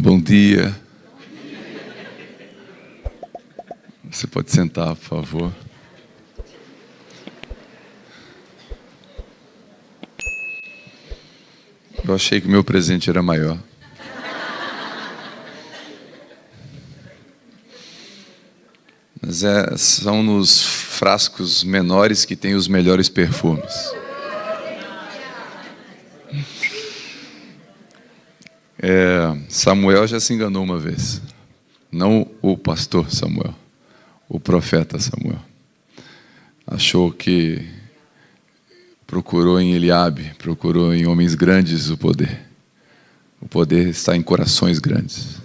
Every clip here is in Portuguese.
Bom dia. Você pode sentar, por favor. Eu achei que meu presente era maior. Mas são nos frascos menores que tem os melhores perfumes. Samuel já se enganou uma vez. Não o pastor Samuel, o profeta Samuel. Achou que procurou em Eliabe, procurou em homens grandes o poder. O poder está em corações grandes.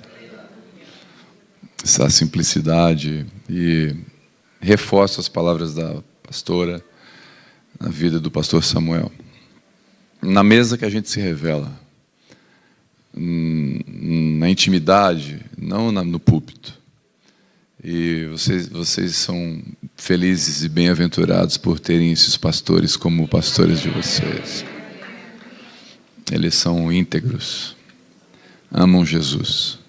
Essa simplicidade, e reforço as palavras da pastora na vida do pastor Samuel. Na mesa que a gente se revela, na intimidade, não no púlpito. E vocês são felizes e bem-aventurados por terem esses pastores como pastores de vocês. Eles são íntegros, amam Jesus.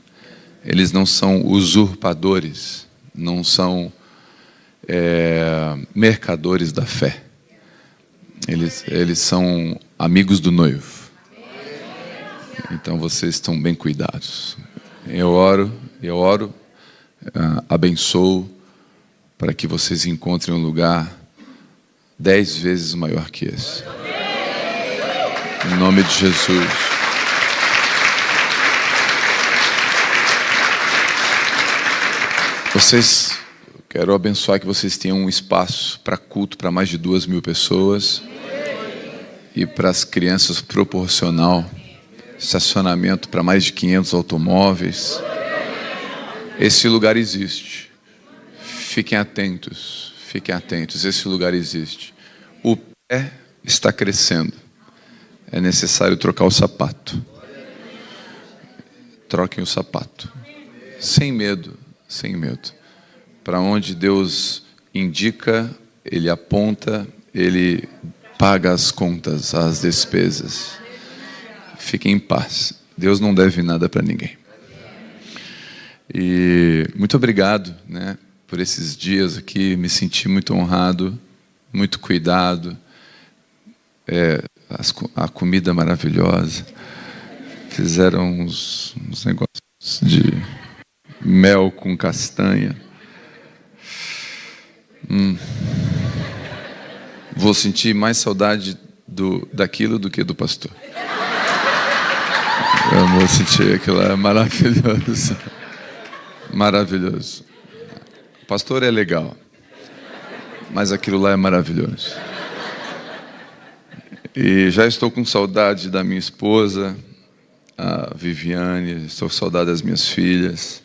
Eles não são usurpadores, não são mercadores da fé. Eles são amigos do noivo. Então vocês estão bem cuidados. Eu oro, abençoo para que vocês encontrem um lugar 10 vezes maior que esse. Em nome de Jesus. Quero abençoar que vocês tenham um espaço para culto para mais de 2.000 pessoas e para as crianças proporcional, estacionamento para mais de 500 automóveis. Esse lugar existe. Fiquem atentos, esse lugar existe. O pé está crescendo. É necessário trocar o sapato. Troquem o sapato. Sem medo. Para onde Deus indica, Ele aponta, Ele paga as contas, as despesas. Fiquem em paz. Deus não deve nada para ninguém. E muito obrigado, por esses dias aqui. Me senti muito honrado, muito cuidado. A comida maravilhosa. Fizeram uns negócios de mel com castanha. Vou sentir mais saudade daquilo do que do pastor. Eu vou sentir aquilo lá, maravilhoso. Maravilhoso. O pastor é legal, mas aquilo lá é maravilhoso. E já estou com saudade da minha esposa, a Viviane, estou com saudade das minhas filhas.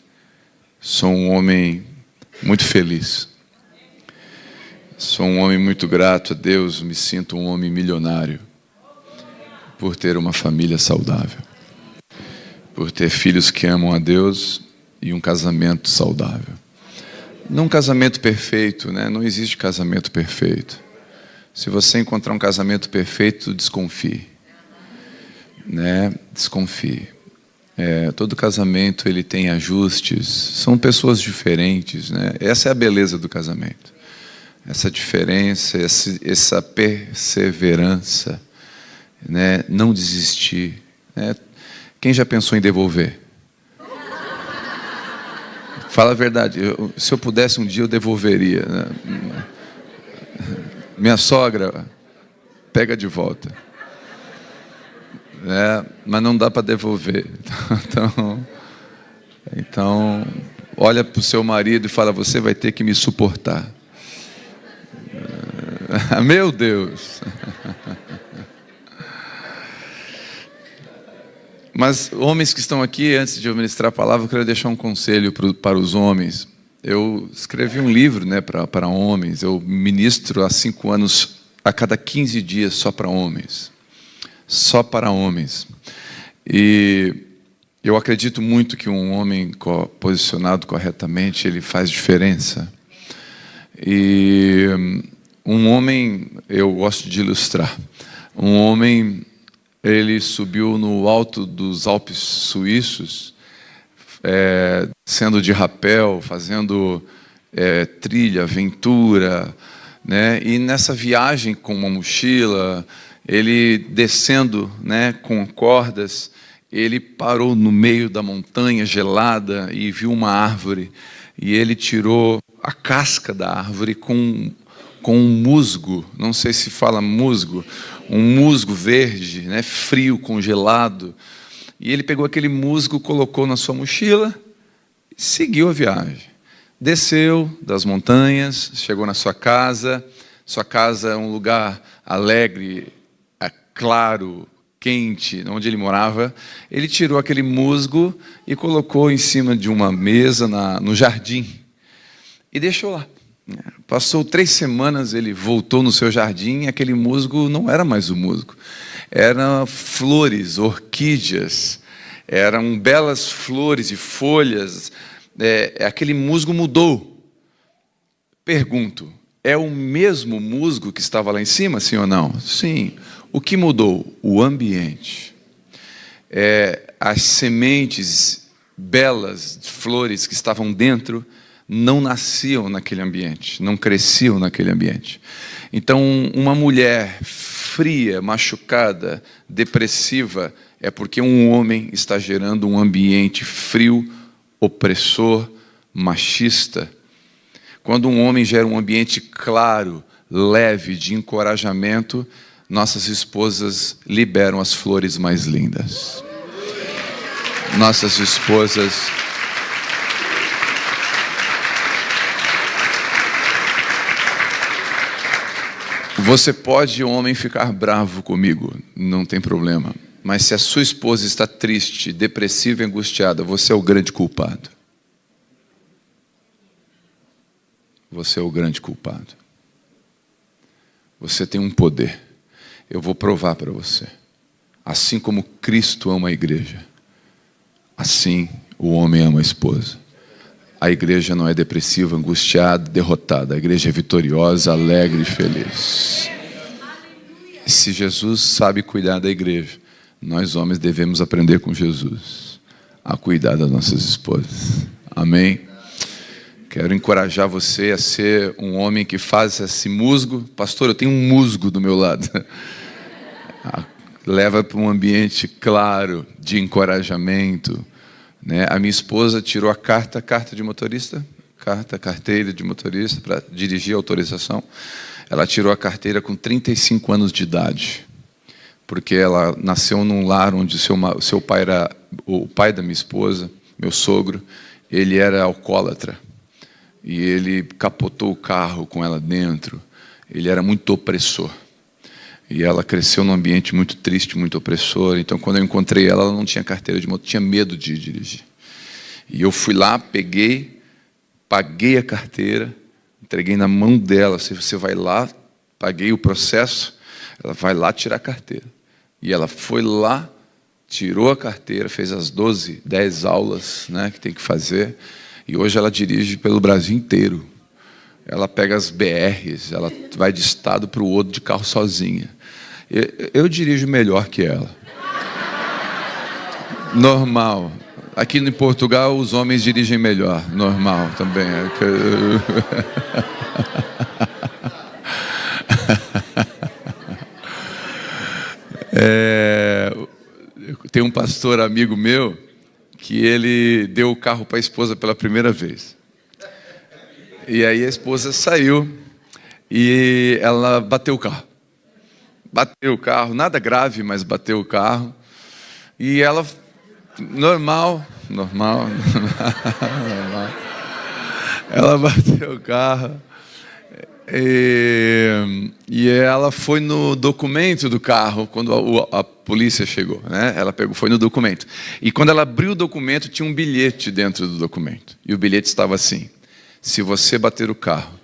Sou um homem muito feliz. Sou um homem muito grato a Deus. Me sinto um homem milionário por ter uma família saudável, por ter filhos que amam a Deus e um casamento saudável. Não um casamento perfeito, não existe casamento perfeito. Se você encontrar um casamento perfeito, desconfie. Desconfie. Todo casamento ele tem ajustes, são pessoas diferentes, Essa é a beleza do casamento. Essa diferença, essa perseverança, não desistir. Quem já pensou em devolver? Fala a verdade. Se eu pudesse um dia, eu devolveria. Minha sogra pega de volta. Mas não dá para devolver. Então, olha para o seu marido e fala: você vai ter que me suportar. Meu Deus. Mas homens que estão aqui, antes de eu ministrar a palavra, eu quero deixar um conselho para os homens. Eu escrevi um livro para homens. Eu ministro há 5 anos, a cada 15 dias, só para homens. Só para homens. E eu acredito muito que um homem posicionado corretamente, ele faz diferença. E um homem, eu gosto de ilustrar. Um homem, ele subiu no alto dos Alpes suíços sendo de rapel, fazendo trilha, aventura, né? E nessa viagem com uma mochila, ele descendo, né, com cordas, ele parou no meio da montanha gelada e viu uma árvore. E ele tirou a casca da árvore com um musgo, não sei se fala musgo, um musgo verde, né, frio, congelado. E ele pegou aquele musgo, colocou na sua mochila e seguiu a viagem. Desceu das montanhas, chegou na sua casa. Sua casa é um lugar alegre, claro, quente, onde ele morava. Ele tirou aquele musgo e colocou em cima de uma mesa no jardim e deixou lá. Passou 3 semanas, ele voltou no seu jardim e aquele musgo não era mais o musgo. Eram flores, orquídeas, eram belas flores e folhas. Aquele musgo mudou. Pergunto, é o mesmo musgo que estava lá em cima, sim ou não? Sim. O que mudou? O ambiente. As sementes belas, flores que estavam dentro, não nasciam naquele ambiente, não cresciam naquele ambiente. Então, uma mulher fria, machucada, depressiva, é porque um homem está gerando um ambiente frio, opressor, machista. Quando um homem gera um ambiente claro, leve, de encorajamento, nossas esposas liberam as flores mais lindas. Nossas esposas Você pode, homem, ficar bravo comigo, não tem problema. Mas se a sua esposa está triste, depressiva e angustiada, você é o grande culpado. Você é o grande culpado. Você tem um poder. Eu vou provar para você. Assim como Cristo ama a igreja, assim o homem ama a esposa. A igreja não é depressiva, angustiada, derrotada. A igreja é vitoriosa, alegre e feliz. Se Jesus sabe cuidar da igreja, nós homens devemos aprender com Jesus a cuidar das nossas esposas. Amém? Quero encorajar você a ser um homem que faz esse musgo. Pastor, eu tenho um musgo do meu lado. Leva para um ambiente claro, de encorajamento. Né? A minha esposa tirou a carta de motorista, carteira de motorista para dirigir a autorização. Ela tirou a carteira com 35 anos de idade, porque ela nasceu num lar onde seu pai era o pai da minha esposa, meu sogro. Ele era alcoólatra e ele capotou o carro com ela dentro. Ele era muito opressor. E ela cresceu num ambiente muito triste, muito opressor. Então, quando eu encontrei ela, ela não tinha carteira de moto, tinha medo de dirigir. E eu fui lá, peguei, paguei a carteira, entreguei na mão dela. Você vai lá, paguei o processo, ela vai lá tirar a carteira. E ela foi lá, tirou a carteira, fez as 10 aulas, né, que tem que fazer. E hoje ela dirige pelo Brasil inteiro. Ela pega as BRs, ela vai de estado para o outro de carro sozinha. Eu dirijo melhor que ela. Normal. Aqui em Portugal, os homens dirigem melhor. Normal também. Tem um pastor amigo meu que ele deu o carro para a esposa pela primeira vez. E aí a esposa saiu e ela bateu o carro. Bateu o carro, nada grave, mas bateu o carro. E ela, normal. Ela bateu o carro. E ela foi no documento do carro quando a polícia chegou, né? Ela foi no documento. E quando ela abriu o documento, tinha um bilhete dentro do documento. E o bilhete estava assim: se você bater o carro,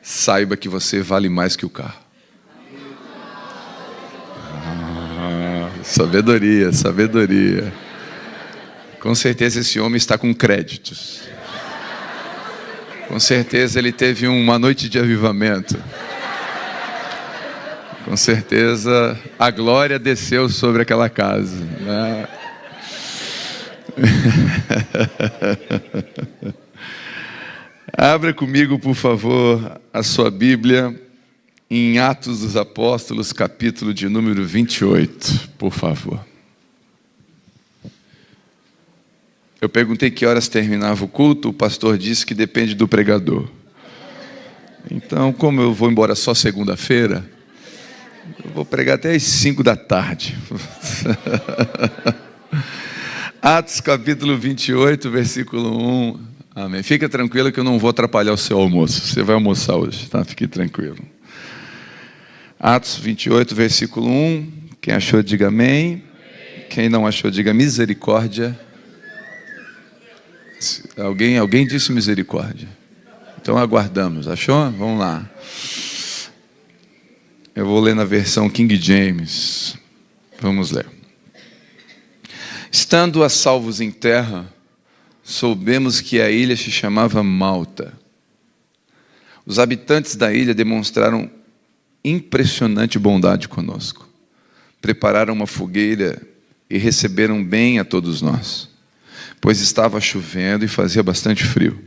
saiba que você vale mais que o carro. Sabedoria. Com certeza esse homem está com créditos. Com certeza ele teve uma noite de avivamento. Com certeza a glória desceu sobre aquela casa, né? Abra comigo, por favor, a sua Bíblia em Atos dos Apóstolos, capítulo de número 28, por favor. Eu perguntei que horas terminava o culto, o pastor disse que depende do pregador. Então, como eu vou embora só segunda-feira, eu vou pregar até às 5 da tarde. Atos capítulo 28, versículo 1. Amém. Fica tranquilo que eu não vou atrapalhar o seu almoço. Você vai almoçar hoje, tá? Fique tranquilo. Atos 28, versículo 1. Quem achou, diga amém. Quem não achou, diga misericórdia. Alguém disse misericórdia. Então aguardamos. Achou? Vamos lá. Eu vou ler na versão King James. Vamos ler. Estando a salvos em terra, soubemos que a ilha se chamava Malta. Os habitantes da ilha demonstraram impressionante bondade conosco. Prepararam uma fogueira e receberam bem a todos nós, pois estava chovendo e fazia bastante frio.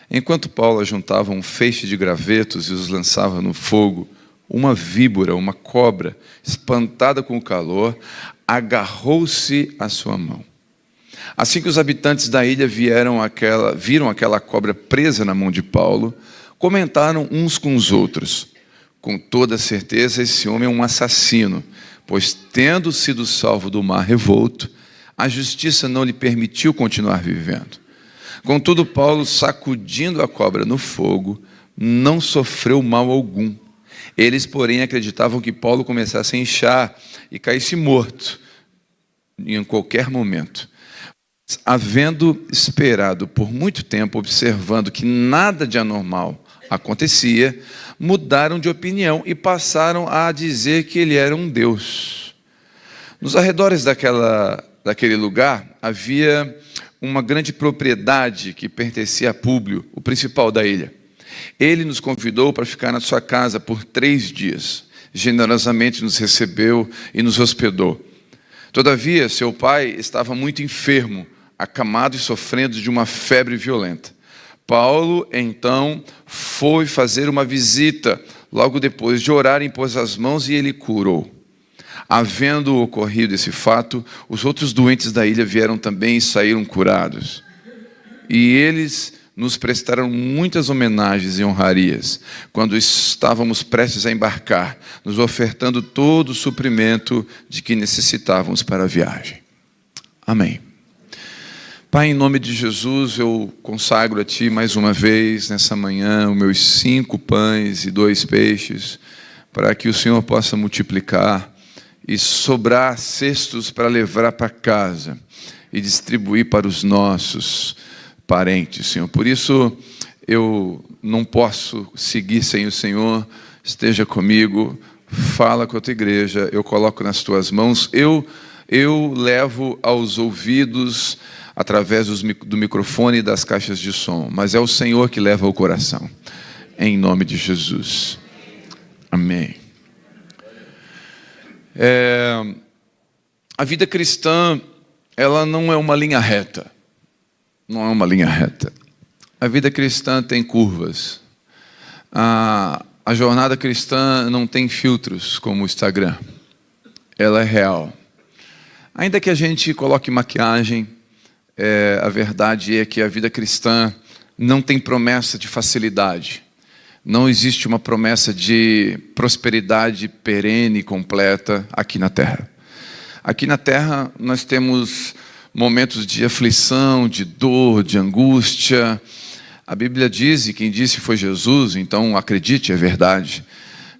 Enquanto Paulo ajuntava um feixe de gravetos e os lançava no fogo, uma víbora, uma cobra, espantada com o calor, agarrou-se à sua mão. Assim que os habitantes da ilha viram aquela cobra presa na mão de Paulo, comentaram uns com os outros: com toda certeza esse homem é um assassino, pois tendo sido salvo do mar revolto, a justiça não lhe permitiu continuar vivendo. Contudo, Paulo, sacudindo a cobra no fogo, não sofreu mal algum. Eles, porém, acreditavam que Paulo começasse a inchar e caísse morto em qualquer momento. Havendo esperado por muito tempo, observando que nada de anormal acontecia, mudaram de opinião e passaram a dizer que ele era um deus. Nos arredores daquele lugar havia uma grande propriedade que pertencia a Públio, o principal da ilha. Ele nos convidou para ficar na sua casa por 3 dias. Generosamente nos recebeu e nos hospedou. Todavia, seu pai estava muito enfermo, acamado e sofrendo de uma febre violenta. Paulo, então, foi fazer uma visita. Logo depois de orar, impôs as mãos e ele curou. Havendo ocorrido esse fato, os outros doentes da ilha vieram também e saíram curados. E eles nos prestaram muitas homenagens e honrarias, quando estávamos prestes a embarcar, nos ofertando todo o suprimento de que necessitávamos para a viagem. Amém. Pai, em nome de Jesus, eu consagro a Ti mais uma vez, nessa manhã, os meus 5 pães e 2 peixes, para que o Senhor possa multiplicar e sobrar cestos para levar para casa e distribuir para os nossos parentes, Senhor. Por isso, eu não posso seguir sem o Senhor. Esteja comigo, fala com a Tua igreja, eu coloco nas Tuas mãos, eu levo aos ouvidos através do microfone e das caixas de som, mas é o Senhor que leva ao coração, em nome de Jesus. Amém. A vida cristã, ela não é uma linha reta. Não é uma linha reta. A vida cristã tem curvas. A jornada cristã não tem filtros como o Instagram. Ela é real. Ainda que a gente coloque maquiagem, a verdade é que a vida cristã não tem promessa de facilidade. Não existe uma promessa de prosperidade perene e completa aqui na terra. Aqui na terra nós temos momentos de aflição, de dor, de angústia. A Bíblia diz, e quem disse foi Jesus, então acredite, é verdade.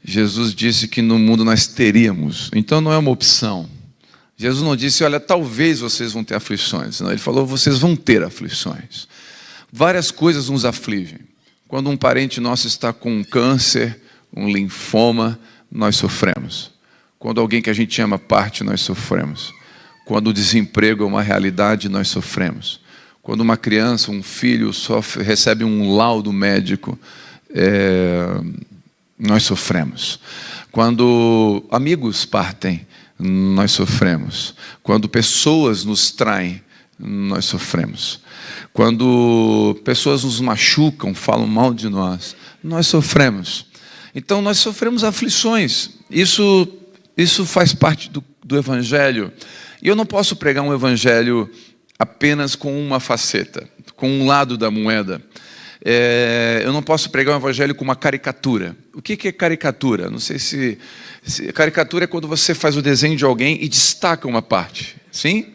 Jesus disse que no mundo nós teríamos, então não é uma opção. Jesus não disse, olha, talvez vocês vão ter aflições. Não, ele falou, vocês vão ter aflições. Várias coisas nos afligem. Quando um parente nosso está com um câncer, um linfoma, nós sofremos. Quando alguém que a gente ama parte, nós sofremos. Quando o desemprego é uma realidade, nós sofremos. Quando uma criança, um filho recebe um laudo médico, nós sofremos. Quando amigos partem, nós sofremos. Quando pessoas nos traem, nós sofremos. Quando pessoas nos machucam, falam mal de nós, nós sofremos. Então nós sofremos aflições. Isso faz parte do Evangelho. E eu não posso pregar um Evangelho apenas com uma faceta, com um lado da moeda. Eu não posso pregar um Evangelho com uma caricatura. O que é caricatura? Não sei se caricatura é quando você faz o desenho de alguém e destaca uma parte. Sim?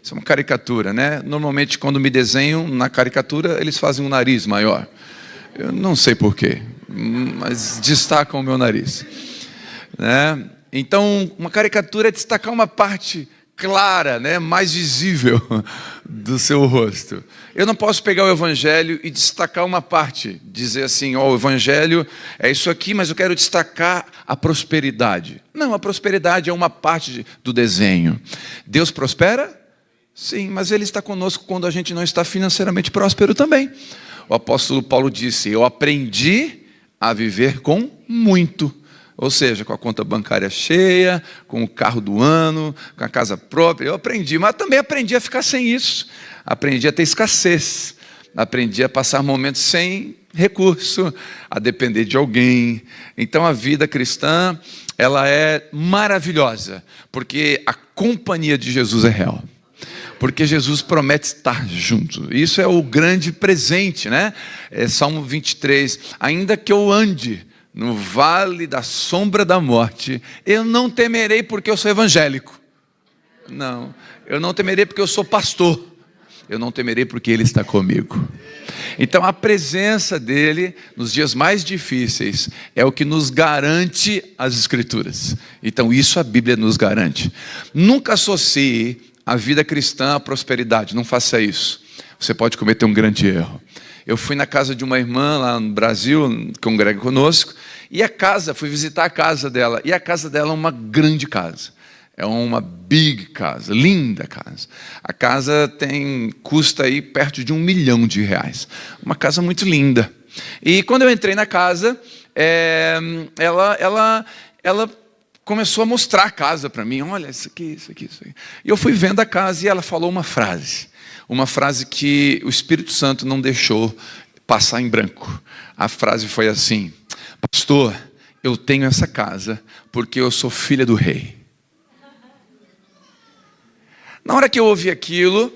Isso é uma caricatura, né? Normalmente, quando me desenham na caricatura, eles fazem um nariz maior. Eu não sei porquê, mas destacam o meu nariz, né? Então, uma caricatura é destacar uma parte clara, né, mais visível do seu rosto. Eu não posso pegar o Evangelho e destacar uma parte, dizer assim, o Evangelho é isso aqui, mas eu quero destacar a prosperidade. Não, a prosperidade é uma parte do desenho. Deus prospera? Sim, mas Ele está conosco quando a gente não está financeiramente próspero também. O apóstolo Paulo disse, eu aprendi a viver com muito. Ou seja, com a conta bancária cheia, com o carro do ano, com a casa própria. Eu aprendi, mas também aprendi a ficar sem isso. Aprendi a ter escassez. Aprendi a passar momentos sem recurso, a depender de alguém. Então a vida cristã, ela é maravilhosa, porque a companhia de Jesus é real. Porque Jesus promete estar junto. Isso é o grande presente, né? Salmo 23. Ainda que eu ande no vale da sombra da morte, eu não temerei porque eu sou evangélico. Não, eu não temerei porque eu sou pastor. Eu não temerei porque Ele está comigo. Então a presença dEle nos dias mais difíceis é o que nos garante as Escrituras. Então isso a Bíblia nos garante. Nunca associe a vida cristã à prosperidade, não faça isso. Você pode cometer um grande erro. Eu fui na casa de uma irmã lá no Brasil, que congrega conosco, e fui visitar a casa dela, e a casa dela é uma grande casa. É uma big casa, linda casa. A casa custa aí perto de R$1 milhão. Uma casa muito linda. E quando eu entrei na casa, ela começou a mostrar a casa para mim. Olha, isso aqui. E eu fui vendo a casa e ela falou uma frase que o Espírito Santo não deixou passar em branco. A frase foi assim: pastor, eu tenho essa casa porque eu sou filha do rei. Na hora que eu ouvi aquilo,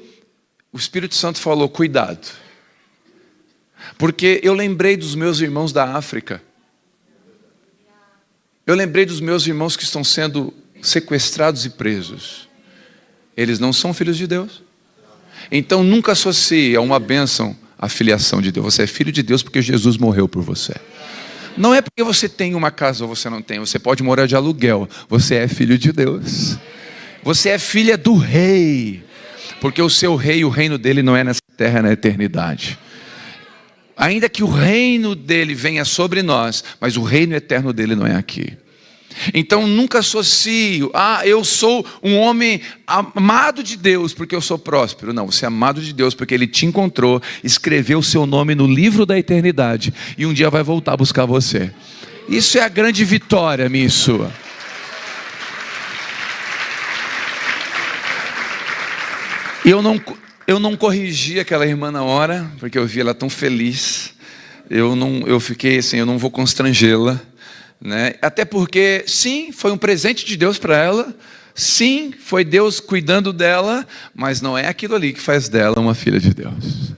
o Espírito Santo falou, cuidado. Porque eu lembrei dos meus irmãos da África. Eu lembrei dos meus irmãos que estão sendo sequestrados e presos. Eles não são filhos de Deus. Então nunca associe a uma bênção a filiação de Deus. Você é filho de Deus porque Jesus morreu por você. Não é porque você tem uma casa ou você não tem. Você pode morar de aluguel. Você é filho de Deus. Você é filha do rei. Porque o seu rei, o reino dele não é nessa terra, é na eternidade. Ainda que o reino dele venha sobre nós, mas o reino eterno dele não é aqui. Então nunca associo, eu sou um homem amado de Deus porque eu sou próspero. Não, você é amado de Deus porque Ele te encontrou, escreveu o seu nome no livro da eternidade e um dia vai voltar a buscar você. Isso é a grande vitória minha e sua. Eu não corrigi aquela irmã na hora, porque eu vi ela tão feliz. Eu fiquei assim, eu não vou constrangê-la, né? Até porque, sim, foi um presente de Deus para ela. Sim, foi Deus cuidando dela, mas não é aquilo ali que faz dela uma filha de Deus.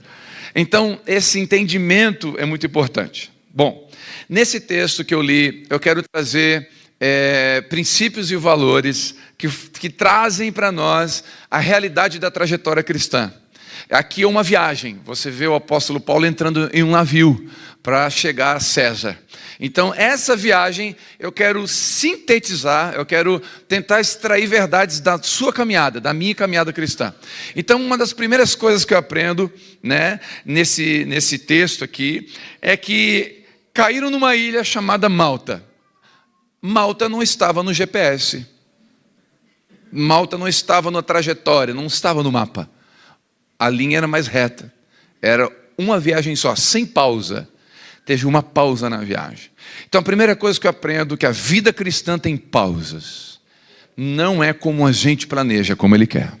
Então, esse entendimento é muito importante. Bom, nesse texto que eu li, eu quero trazer princípios e valores que trazem para nós a realidade da trajetória cristã. Aqui é uma viagem. Você vê o apóstolo Paulo entrando em um navio para chegar a César. Então essa viagem eu quero sintetizar, eu quero tentar extrair verdades da sua caminhada, da minha caminhada cristã. Então uma das primeiras coisas que eu aprendo, né, nesse texto aqui é que caíram numa ilha chamada Malta. Malta não estava no GPS. Malta não estava na trajetória, não estava no mapa. A linha era mais reta. Era uma viagem só, sem pausa. Teve uma pausa na viagem. Então a primeira coisa que eu aprendo é que a vida cristã tem pausas. Não é como a gente planeja, como ele quer.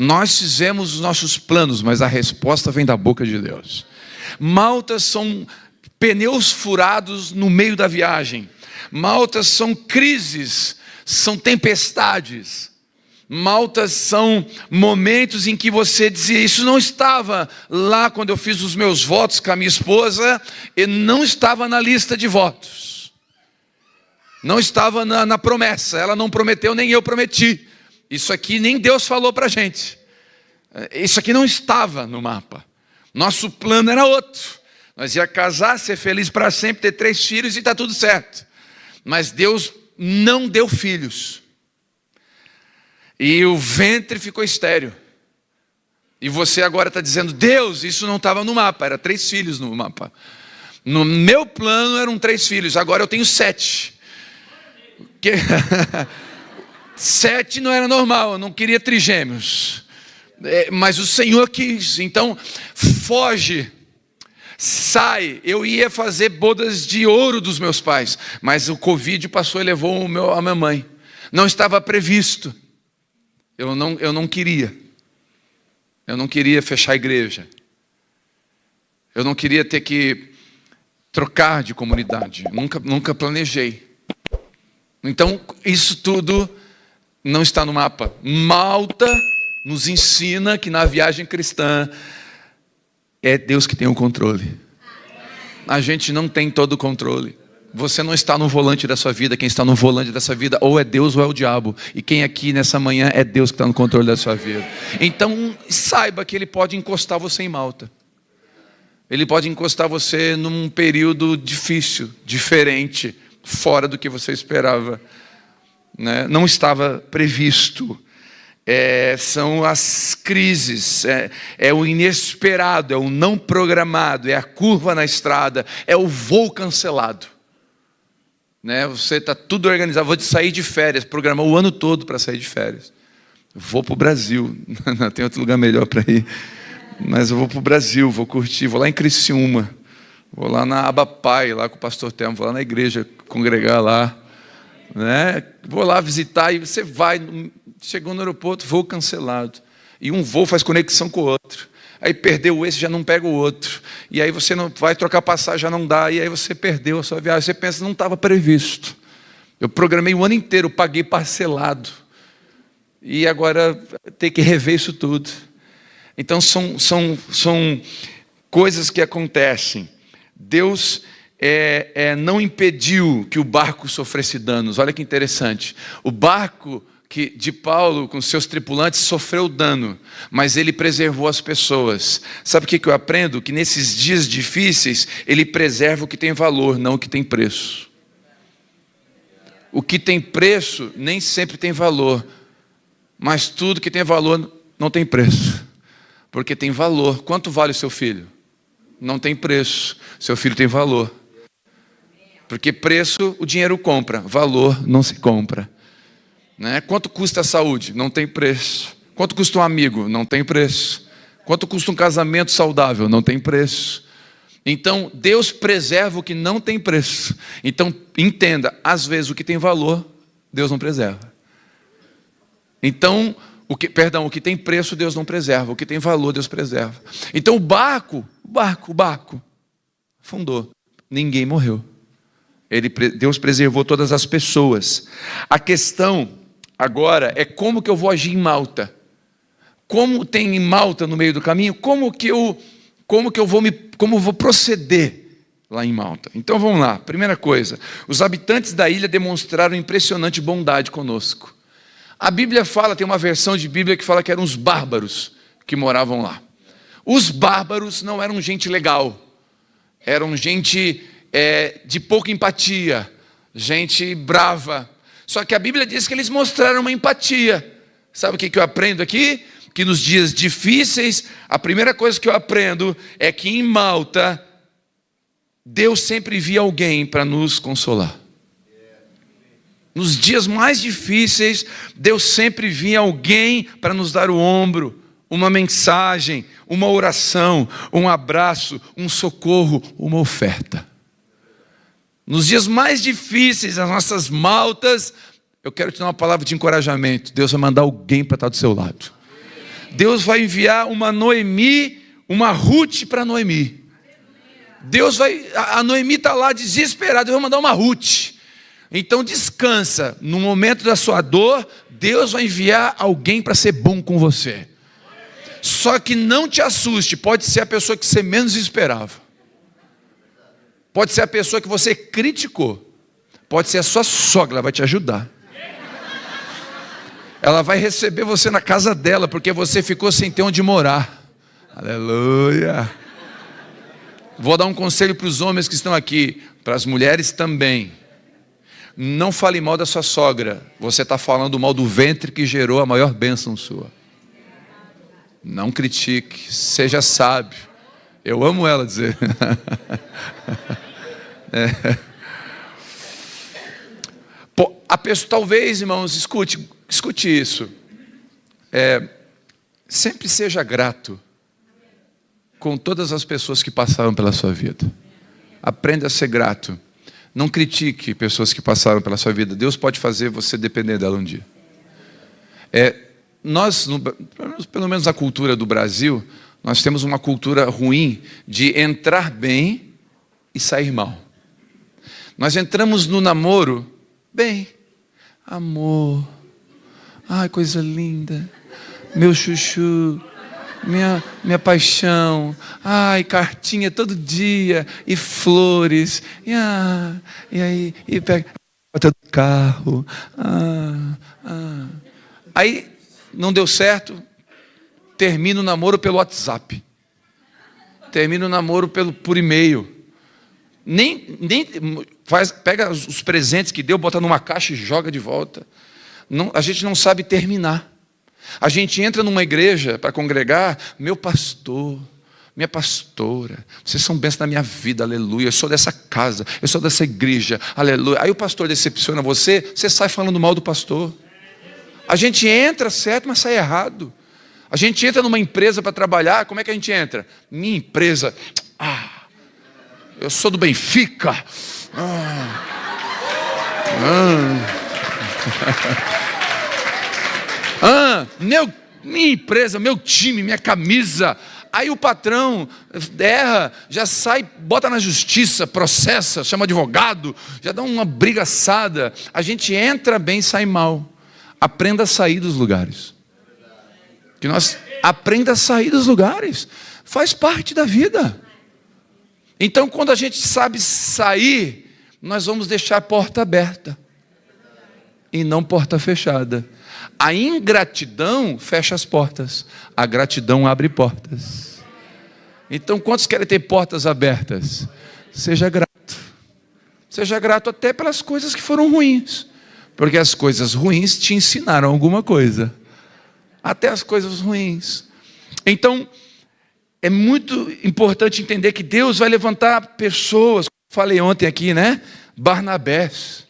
Nós fizemos os nossos planos, mas a resposta vem da boca de Deus. Maltas são pneus furados no meio da viagem. Maltas são crises, são tempestades. Maltas são momentos em que você dizia, isso não estava lá quando eu fiz os meus votos com a minha esposa, e não estava na lista de votos. Não estava na promessa, ela não prometeu, nem eu prometi. Isso aqui nem Deus falou para a gente. Isso aqui não estava no mapa. Nosso plano era outro. Nós ia casar, ser feliz para sempre, ter 3 filhos e está tudo certo. Mas Deus não deu filhos. E o ventre ficou estéril. E você agora está dizendo, Deus, isso não estava no mapa, era 3 filhos no mapa. No meu plano eram 3 filhos, agora eu tenho 7. 7 não era normal, eu não queria trigêmeos. Mas o Senhor quis, então foge, sai. Eu ia fazer bodas de ouro dos meus pais, mas o Covid passou e levou a minha mãe. Não estava previsto. Eu não queria. Eu não queria fechar a igreja. Eu não queria ter que trocar de comunidade. Nunca planejei. Então, isso tudo não está no mapa. Malta nos ensina que na viagem cristã é Deus que tem o controle. A gente não tem todo o controle. Você não está no volante da sua vida. Quem está no volante dessa vida ou é Deus ou é o diabo. E quem aqui nessa manhã é Deus que está no controle da sua vida. Então saiba que Ele pode encostar você em Malta. Ele pode encostar você num período difícil, diferente, fora do que você esperava, né? Não estava previsto. São as crises, é o inesperado, é o não programado, é a curva na estrada, é o voo cancelado, né? Você está tudo organizado, vou sair de férias, programou o ano todo para sair de férias. Vou para o Brasil, não tem outro lugar melhor para ir, mas eu vou para o Brasil, vou curtir, vou lá em Criciúma, vou lá na Abapai, lá com o pastor Telmo, vou lá na igreja congregar lá, né? Vou lá visitar e você vai, chegou no aeroporto, voo cancelado, e um voo faz conexão com o outro, aí perdeu esse, já não pega o outro, e aí você não vai trocar passagem, já não dá, e aí você perdeu a sua viagem, você pensa, não estava previsto, eu programei o ano inteiro, paguei parcelado, e agora tem que rever isso tudo. Então são coisas que acontecem. Deus não impediu que o barco sofresse danos. Olha que interessante, o barco de Paulo com seus tripulantes sofreu dano, mas ele preservou as pessoas. Sabe o que eu aprendo? Que nesses dias difíceis ele preserva o que tem valor, não o que tem preço. O que tem preço nem sempre tem valor, mas tudo que tem valor não tem preço, porque tem valor. Quanto vale o seu filho? Não tem preço. Seu filho tem valor, porque preço o dinheiro compra, valor não se compra, né? Quanto custa a saúde? Não tem preço. Quanto custa um amigo? Não tem preço. Quanto custa um casamento saudável? Não tem preço. Então Deus preserva o que não tem preço. Então entenda, às vezes o que tem valor Deus não preserva. Então o que tem preço Deus não preserva, o que tem valor Deus preserva. Então o barco afundou, ninguém morreu. Deus preservou todas as pessoas. A questão agora é como que eu vou agir em Malta. Como tem em Malta no meio do caminho, como eu vou proceder lá em Malta. Então vamos lá, primeira coisa, os habitantes da ilha demonstraram impressionante bondade conosco. A Bíblia fala, tem uma versão de Bíblia que fala que eram os bárbaros que moravam lá. Os bárbaros não eram gente legal, eram gente de pouca empatia, gente brava. Só que a Bíblia diz que eles mostraram uma empatia. Sabe o que eu aprendo aqui? Que nos dias difíceis, a primeira coisa que eu aprendo é que em Malta, Deus sempre envia alguém para nos consolar. Nos dias mais difíceis, Deus sempre vinha alguém para nos dar o ombro, uma mensagem, uma oração, um abraço, um socorro, uma oferta. Nos dias mais difíceis, as nossas Maltas, eu quero te dar uma palavra de encorajamento. Deus vai mandar alguém para estar do seu lado. Deus vai enviar uma Noemi, uma Ruth para Noemi. A Noemi está lá desesperada, Deus vai mandar uma Ruth. Então descansa, no momento da sua dor, Deus vai enviar alguém para ser bom com você. Só que não te assuste, pode ser a pessoa que você menos esperava. Pode ser a pessoa que você criticou. Pode ser a sua sogra, ela vai te ajudar. Ela vai receber você na casa dela, porque você ficou sem ter onde morar. Aleluia. Vou dar um conselho para os homens que estão aqui, para as mulheres também. Não fale mal da sua sogra. Você está falando mal do ventre que gerou a maior bênção sua. Não critique, seja sábio. Eu amo ela dizer. Pô, a pessoa, talvez, irmãos, escute isso. Sempre seja grato com todas as pessoas que passaram pela sua vida. Aprenda a ser grato. Não critique pessoas que passaram pela sua vida. Deus pode fazer você depender dela um dia. Nós, pelo menos na cultura do Brasil, nós temos uma cultura ruim de entrar bem e sair mal. Nós entramos no namoro bem. Amor. Ai, coisa linda. Meu chuchu. Minha paixão. Ai, cartinha todo dia. E flores. E aí, e pega a porta do carro. Aí não deu certo. Termina o namoro pelo WhatsApp. Termina o namoro por e-mail. Pega os presentes que deu, bota numa caixa e joga de volta. A gente não sabe terminar. A gente entra numa igreja para congregar, meu pastor, minha pastora, vocês são bênçãos na minha vida, aleluia, eu sou dessa casa, eu sou dessa igreja, aleluia. Aí o pastor decepciona você sai falando mal do pastor. A gente entra certo, mas sai errado. A gente entra numa empresa para trabalhar, como é que a gente entra? Minha empresa, eu sou do Benfica. Minha empresa, meu time, minha camisa. Aí o patrão erra, já sai, bota na justiça, processa, chama advogado, já dá uma brigaçada. A gente entra bem e sai mal. Aprenda a sair dos lugares. Aprenda a sair dos lugares. Faz parte da vida. Então quando a gente sabe sair, nós vamos deixar a porta aberta e não porta fechada. A ingratidão fecha as portas, a gratidão abre portas. Então quantos querem ter portas abertas? Seja grato. Seja grato até pelas coisas que foram ruins, porque as coisas ruins te ensinaram alguma coisa. Até as coisas ruins. Então é muito importante entender que Deus vai levantar pessoas, como falei ontem aqui, né? Barnabés.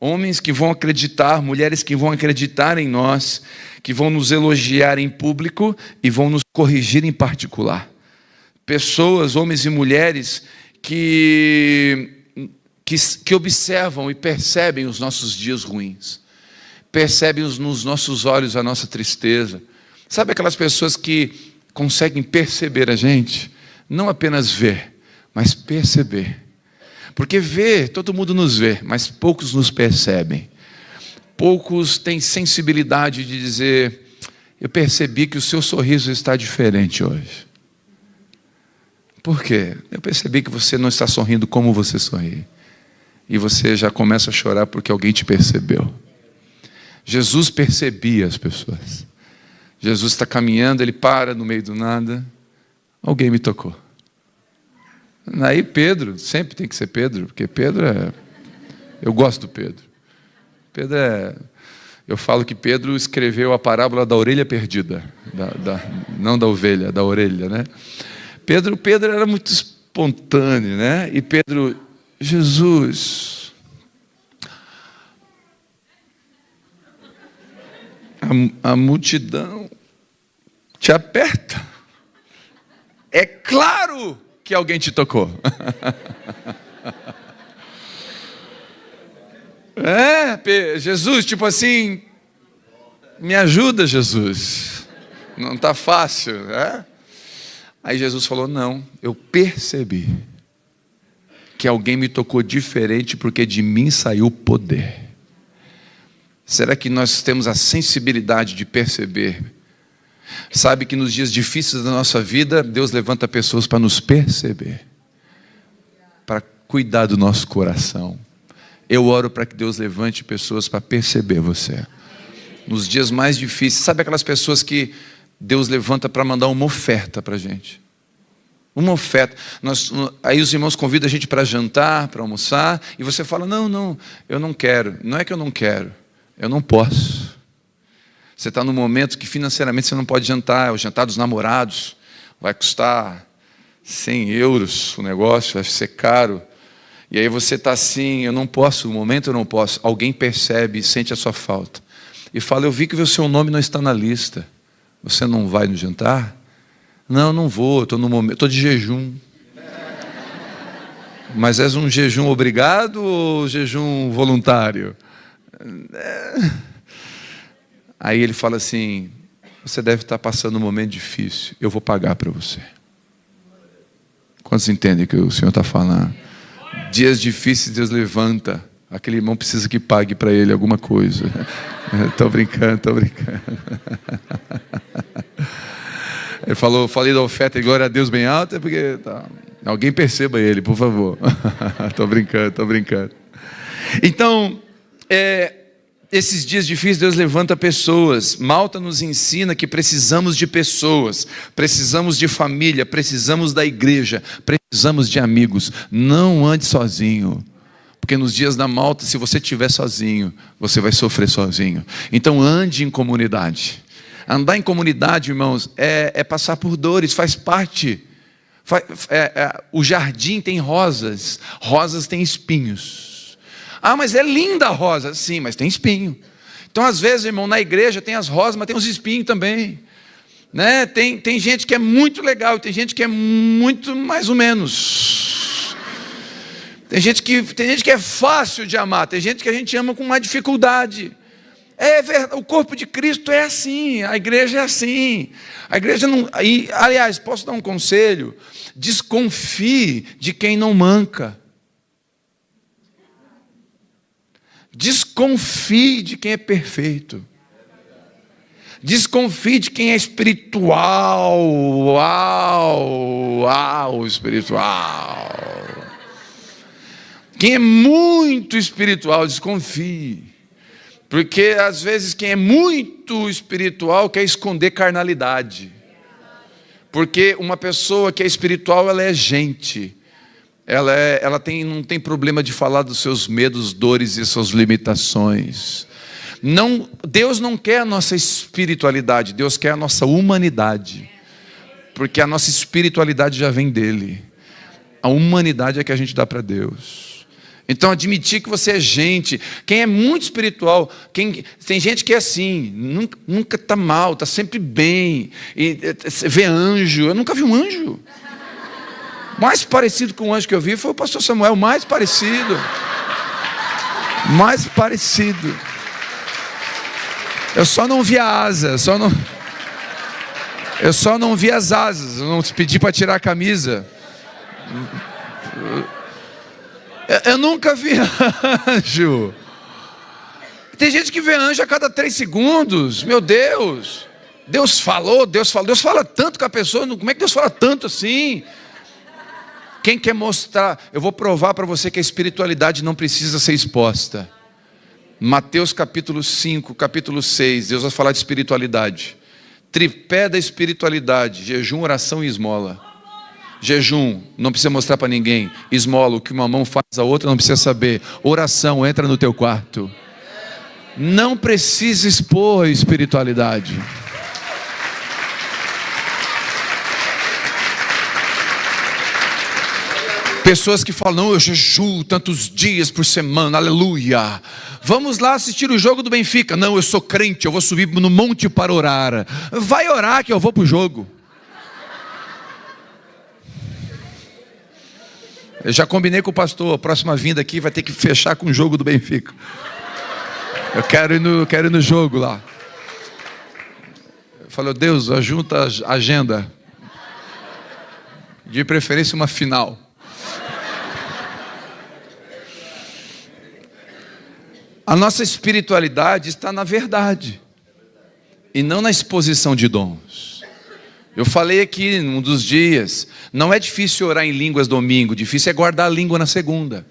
Homens que vão acreditar, mulheres que vão acreditar em nós, que vão nos elogiar em público e vão nos corrigir em particular. Pessoas, homens e mulheres que observam e percebem os nossos dias ruins. Percebem nos nossos olhos a nossa tristeza. Sabe aquelas pessoas que conseguem perceber a gente? Não apenas ver, mas perceber. Porque ver, todo mundo nos vê, mas poucos nos percebem. Poucos têm sensibilidade de dizer, eu percebi que o seu sorriso está diferente hoje. Por quê? Eu percebi que você não está sorrindo como você sorri. E você já começa a chorar porque alguém te percebeu. Jesus percebia as pessoas. Jesus está caminhando, ele para no meio do nada. Alguém me tocou. Aí Pedro, sempre tem que ser Pedro, porque Pedro eu gosto do Pedro. Eu falo que Pedro escreveu a parábola da orelha perdida, não da ovelha, da orelha, né? Pedro era muito espontâneo, né? E Pedro, Jesus, a multidão te aperta. É claro que alguém te tocou. Jesus, tipo assim, me ajuda, Jesus. Não está fácil, né? Aí Jesus falou, não, eu percebi que alguém me tocou diferente porque de mim saiu poder. Será que nós temos a sensibilidade de perceber? Sabe que nos dias difíceis da nossa vida, Deus levanta pessoas para nos perceber, para cuidar do nosso coração. Eu oro para que Deus levante pessoas para perceber você. Nos dias mais difíceis, sabe aquelas pessoas que Deus levanta para mandar uma oferta para a gente? Uma oferta. Aí os irmãos convidam a gente para jantar, para almoçar, e você fala, não, eu não quero. Não é que eu não quero, eu não posso. Você está num momento que financeiramente você não pode jantar, é o jantar dos namorados, vai custar 100 euros o negócio, vai ser caro. E aí você está assim, eu não posso, no momento eu não posso. Alguém percebe e sente a sua falta. E fala, eu vi que o seu nome não está na lista. Você não vai no jantar? Não vou, estou de jejum. Mas és um jejum obrigado ou jejum voluntário? Aí ele fala assim, você deve estar passando um momento difícil, eu vou pagar para você. Quantos entendem que o Senhor está falando? Dias difíceis Deus levanta, aquele irmão precisa que pague para ele alguma coisa. Estou brincando. Ele falou, falei da oferta e glória a Deus bem alta, porque tá. Alguém perceba ele, por favor. Estou brincando. Então, esses dias difíceis Deus levanta pessoas. Malta nos ensina que precisamos de pessoas, precisamos de família, precisamos da igreja, precisamos de amigos. Não ande sozinho, porque nos dias da Malta, se você estiver sozinho, você vai sofrer sozinho. Então ande em comunidade. Andar em comunidade, irmãos, é passar por dores, faz parte. O jardim tem rosas, rosas têm espinhos. Ah, mas é linda a rosa. Sim, mas tem espinho. Então, às vezes, irmão, na igreja tem as rosas, mas tem os espinhos também. Né? Tem gente que é muito legal, tem gente que é muito mais ou menos. Tem gente que é fácil de amar, tem gente que a gente ama com mais dificuldade. É verdade, o corpo de Cristo é assim, a igreja é assim. A igreja não. Aliás, posso dar um conselho? Desconfie de quem não manca. Desconfie de quem é perfeito. Desconfie de quem é espiritual. Espiritual. Quem é muito espiritual, desconfie. Porque às vezes quem é muito espiritual quer esconder carnalidade. Porque uma pessoa que é espiritual, ela é gente. Ela não tem problema de falar dos seus medos, dores e suas limitações. Não, Deus não quer a nossa espiritualidade, Deus quer a nossa humanidade. Porque a nossa espiritualidade já vem dele. A humanidade é que a gente dá para Deus. Então admitir que você é gente. Quem é muito espiritual, tem gente que é assim, nunca está mal, está sempre bem. E vê anjo, eu nunca vi um anjo. O mais parecido com o anjo que eu vi foi o pastor Samuel, mais parecido. Eu só não vi a asa, eu só não vi as asas, eu não te pedi para tirar a camisa. Eu nunca vi anjo. Tem gente que vê anjo a cada 3 segundos. Meu Deus. Deus fala tanto com a pessoa. Como é que Deus fala tanto assim? Quem quer mostrar? Eu vou provar para você que a espiritualidade não precisa ser exposta. Mateus capítulo 5, capítulo 6. Deus vai falar de espiritualidade. Tripé da espiritualidade: jejum, oração e esmola. Jejum, não precisa mostrar para ninguém. Esmola, o que uma mão faz, a outra não precisa saber. Oração, entra no teu quarto. Não precisa expor a espiritualidade. Pessoas que falam, não, eu jejuo tantos dias por semana, aleluia. Vamos lá assistir o jogo do Benfica. Não, eu sou crente, eu vou subir no monte para orar. Vai orar que eu vou para o jogo. Eu já combinei com o pastor, a próxima vinda aqui vai ter que fechar com o jogo do Benfica. Eu quero ir no jogo lá. Falou, Deus, ajunta a agenda. De preferência uma final. A nossa espiritualidade está na verdade. E não na exposição de dons. Eu falei aqui num dos dias, não é difícil orar em línguas domingo, difícil é guardar a língua na segunda.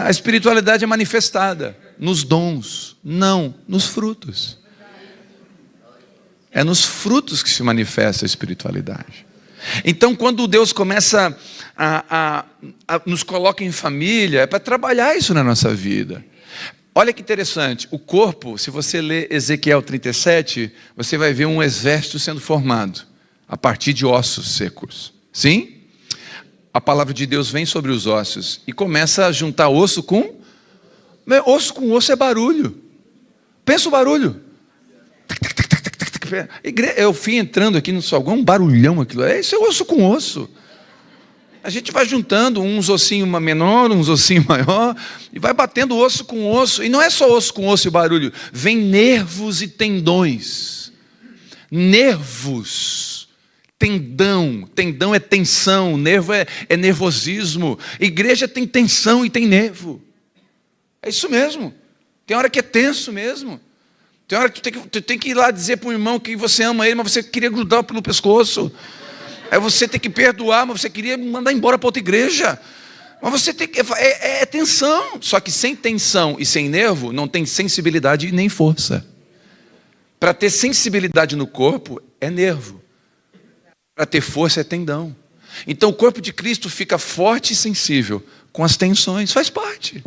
A espiritualidade é manifestada nos dons, não nos frutos. É nos frutos que se manifesta a espiritualidade. Então, quando Deus começa a nos coloca em família, é para trabalhar isso na nossa vida. Olha que interessante, o corpo, se você ler Ezequiel 37, você vai ver um exército sendo formado, a partir de ossos secos. Sim? A palavra de Deus vem sobre os ossos e começa a juntar osso com osso é barulho. Pensa o barulho. Eu fui entrando aqui no salão, um barulhão aquilo. Isso é osso com osso. A gente vai juntando uns ossinhos menor, uns ossinhos maior, e vai batendo osso com osso. E não é só osso com osso e barulho. Vem nervos e tendões. Nervos. Tendão é tensão, nervo é nervosismo. Igreja tem tensão e tem nervo. É isso mesmo. Tem hora que é tenso mesmo. Tem hora que tu tem que ir lá dizer para o irmão que você ama ele, mas você queria grudar pelo pescoço. Aí você tem que perdoar, mas você queria mandar embora para outra igreja. Mas você tem que... É tensão. Só que sem tensão e sem nervo, não tem sensibilidade e nem força. Para ter sensibilidade no corpo, é nervo. Para ter força, é tendão. Então o corpo de Cristo fica forte e sensível com as tensões. Faz parte.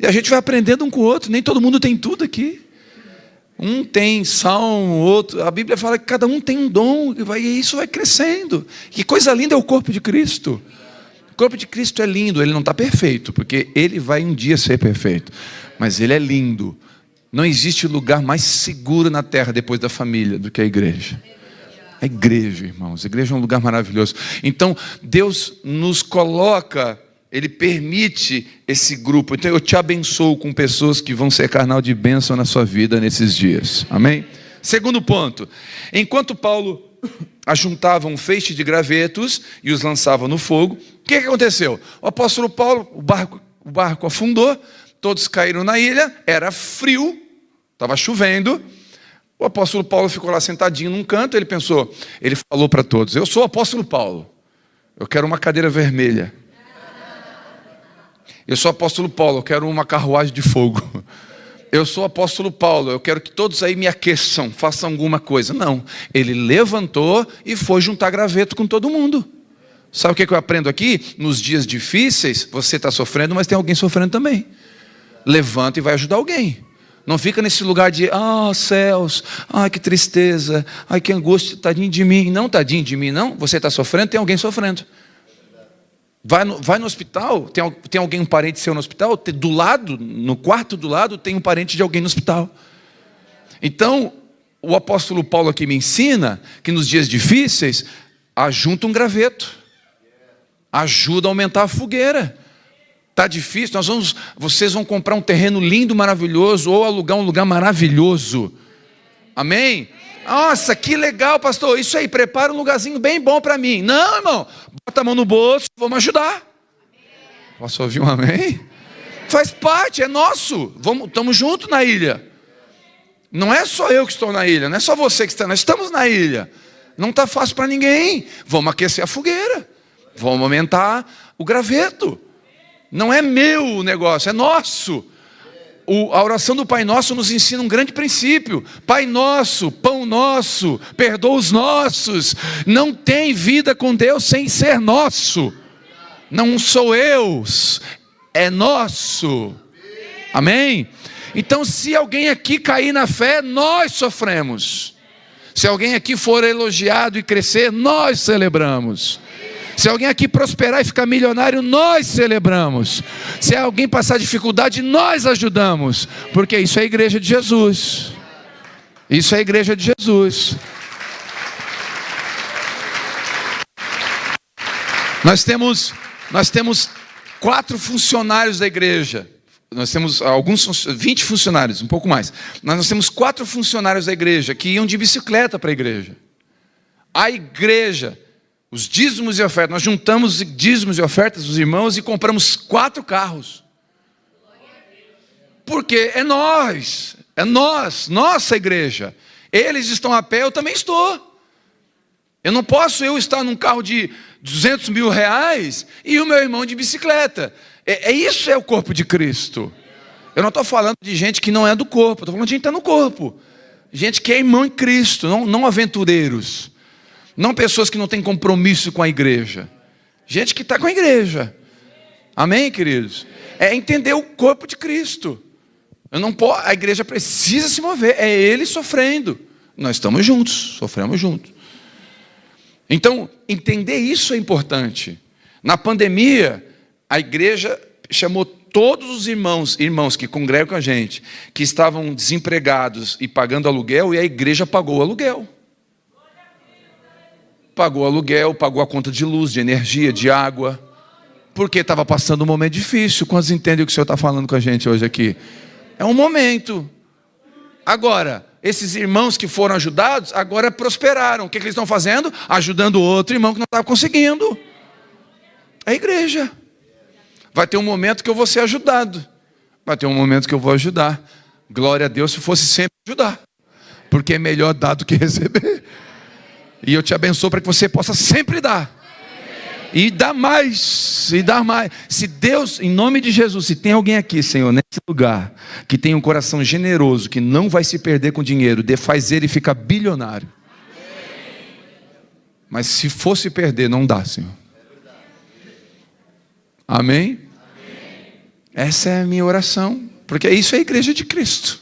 E a gente vai aprendendo um com o outro. Nem todo mundo tem tudo aqui. Um tem salmo, outro. A Bíblia fala que cada um tem um dom e isso vai crescendo. Que coisa linda é o corpo de Cristo. O corpo de Cristo é lindo. Ele não está perfeito, porque ele vai um dia ser perfeito. Mas ele é lindo. Não existe lugar mais seguro na terra depois da família do que a igreja. A igreja, irmãos. A igreja é um lugar maravilhoso. Então, Deus nos coloca... Ele permite esse grupo. Então eu te abençoo com pessoas que vão ser canal de bênção na sua vida nesses dias. Amém? Segundo ponto. Enquanto Paulo ajuntava um feixe de gravetos e os lançava no fogo, o que aconteceu? O apóstolo Paulo, o barco afundou, todos caíram na ilha, era frio, estava chovendo. O apóstolo Paulo ficou lá sentadinho num canto, ele falou para todos, eu sou o apóstolo Paulo, eu quero uma cadeira vermelha. Eu sou o apóstolo Paulo, eu quero uma carruagem de fogo. Eu sou o apóstolo Paulo, eu quero que todos aí me aqueçam, façam alguma coisa. Não, ele levantou e foi juntar graveto com todo mundo. Sabe o que eu aprendo aqui? Nos dias difíceis, você está sofrendo, mas tem alguém sofrendo também. Levanta e vai ajudar alguém. Não fica nesse lugar de, céus, que tristeza, que angústia, tadinho de mim. Não, tadinho de mim, não. Você está sofrendo, tem alguém sofrendo. Vai no hospital, tem alguém, um parente seu no hospital, do lado, no quarto do lado, tem um parente de alguém no hospital. Então, o apóstolo Paulo aqui me ensina que nos dias difíceis, ajunta um graveto, ajuda a aumentar a fogueira. Está difícil, vocês vão comprar um terreno lindo, maravilhoso, ou alugar um lugar maravilhoso. Amém? Nossa, que legal, pastor, isso aí, prepara um lugarzinho bem bom para mim. Não, irmão, bota a mão no bolso, vamos ajudar. Posso ouvir um amém? Faz parte, é nosso, estamos juntos na ilha. Não é só eu que estou na ilha, não é só você que está, nós estamos na ilha. Não está fácil para ninguém, vamos aquecer a fogueira, vamos aumentar o graveto. Não é meu o negócio, é nosso. A oração do Pai Nosso nos ensina um grande princípio. Pai nosso, pão nosso, perdoa os nossos. Não tem vida com Deus sem ser nosso. Não sou eu, é nosso. Amém? Então, se alguém aqui cair na fé, nós sofremos. Se alguém aqui for elogiado e crescer, nós celebramos. Se alguém aqui prosperar e ficar milionário, nós celebramos. Se alguém passar dificuldade, nós ajudamos. Porque isso é a igreja de Jesus. Isso é a igreja de Jesus. Nós temos 4 funcionários da igreja. nós temos 20 funcionários, um pouco mais. Nós temos 4 funcionários da igreja que iam de bicicleta para a igreja. A igreja, os dízimos e ofertas, nós juntamos dízimos e ofertas dos irmãos e compramos 4 carros. Porque é nós, nossa igreja. Eles estão a pé, eu também estou. Eu não posso estar num carro de 200 mil reais e o meu irmão de bicicleta. Isso é o corpo de Cristo. Eu não estou falando de gente que não é do corpo, estou falando de gente que está no corpo. Gente que é irmão em Cristo, não aventureiros. Não pessoas que não têm compromisso com a igreja. Gente que está com a igreja. Amém, queridos? É entender o corpo de Cristo. A igreja precisa se mover. É Ele sofrendo. Nós estamos juntos, sofremos juntos. Então, entender isso é importante. Na pandemia, a igreja chamou todos os irmãos que congregam com a gente, que estavam desempregados e pagando aluguel, e a igreja pagou o aluguel. Pagou o aluguel, pagou a conta de luz, de energia, de água, porque estava passando um momento difícil. Quantos entendem o que o Senhor está falando com a gente hoje aqui? É um momento. Agora, esses irmãos que foram ajudados, agora prosperaram. O que eles estão fazendo? Ajudando outro irmão que não estava conseguindo. É a igreja. Vai ter um momento que eu vou ser ajudado. Vai ter um momento que eu vou ajudar. Glória a Deus se fosse sempre ajudar. Porque é melhor dar do que receber. E eu te abençoo para que você possa sempre dar. E dar mais, e dar mais. Se Deus, em nome de Jesus, se tem alguém aqui, Senhor, nesse lugar, que tem um coração generoso, que não vai se perder com dinheiro, faz ele ficar bilionário. Mas se fosse perder, não dá, Senhor. Amém? Essa é a minha oração, porque isso é a igreja de Cristo.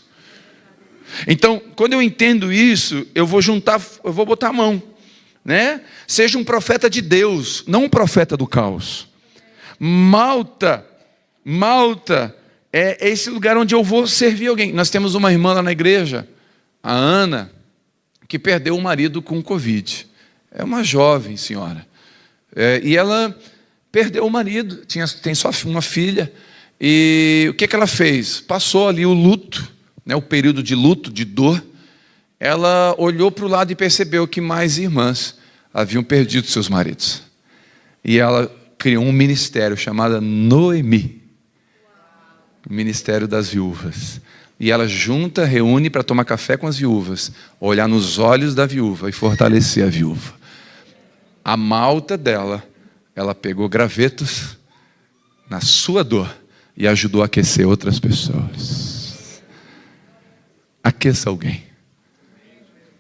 Então, quando eu entendo isso, eu vou botar a mão. Né? Seja um profeta de Deus, não um profeta do caos. Malta é esse lugar onde eu vou servir alguém. Nós temos uma irmã lá na igreja, a Ana, que perdeu o marido com Covid. É uma jovem senhora. E ela perdeu o marido, tem só uma filha. E o que ela fez? Passou ali o luto, né, o período de luto, de dor. Ela olhou para o lado e percebeu que mais irmãs haviam perdido seus maridos. E ela criou um ministério chamado Noemi. O Ministério das Viúvas. E ela reúne para tomar café com as viúvas, olhar nos olhos da viúva e fortalecer a viúva. A malta dela, ela pegou gravetos na sua dor e ajudou a aquecer outras pessoas. Aqueça alguém.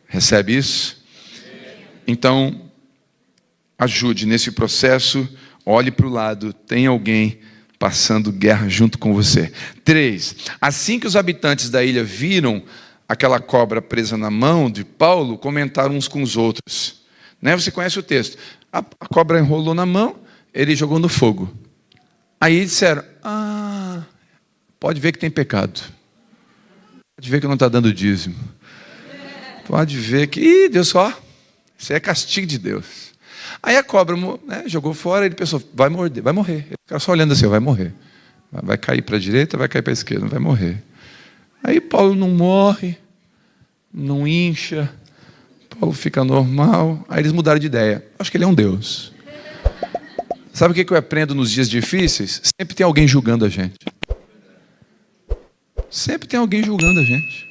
Recebe isso? Então, ajude nesse processo, olhe para o lado, tem alguém passando guerra junto com você. 3, assim que os habitantes da ilha viram aquela cobra presa na mão de Paulo, comentaram uns com os outros. Né? Você conhece o texto. A cobra enrolou na mão, ele jogou no fogo. Aí disseram, pode ver que tem pecado. Pode ver que não está dando dízimo. Pode ver que, Deus só, isso é castigo de Deus. Aí a cobra, né, jogou fora, ele pensou, vai morder, vai morrer. Ele ficava só olhando assim, vai morrer. Vai cair para a direita, vai cair para a esquerda, vai morrer. Aí Paulo não morre, não incha, Paulo fica normal. Aí eles mudaram de ideia. Acho que ele é um Deus. Sabe o que eu aprendo nos dias difíceis? Sempre tem alguém julgando a gente. Sempre tem alguém julgando a gente.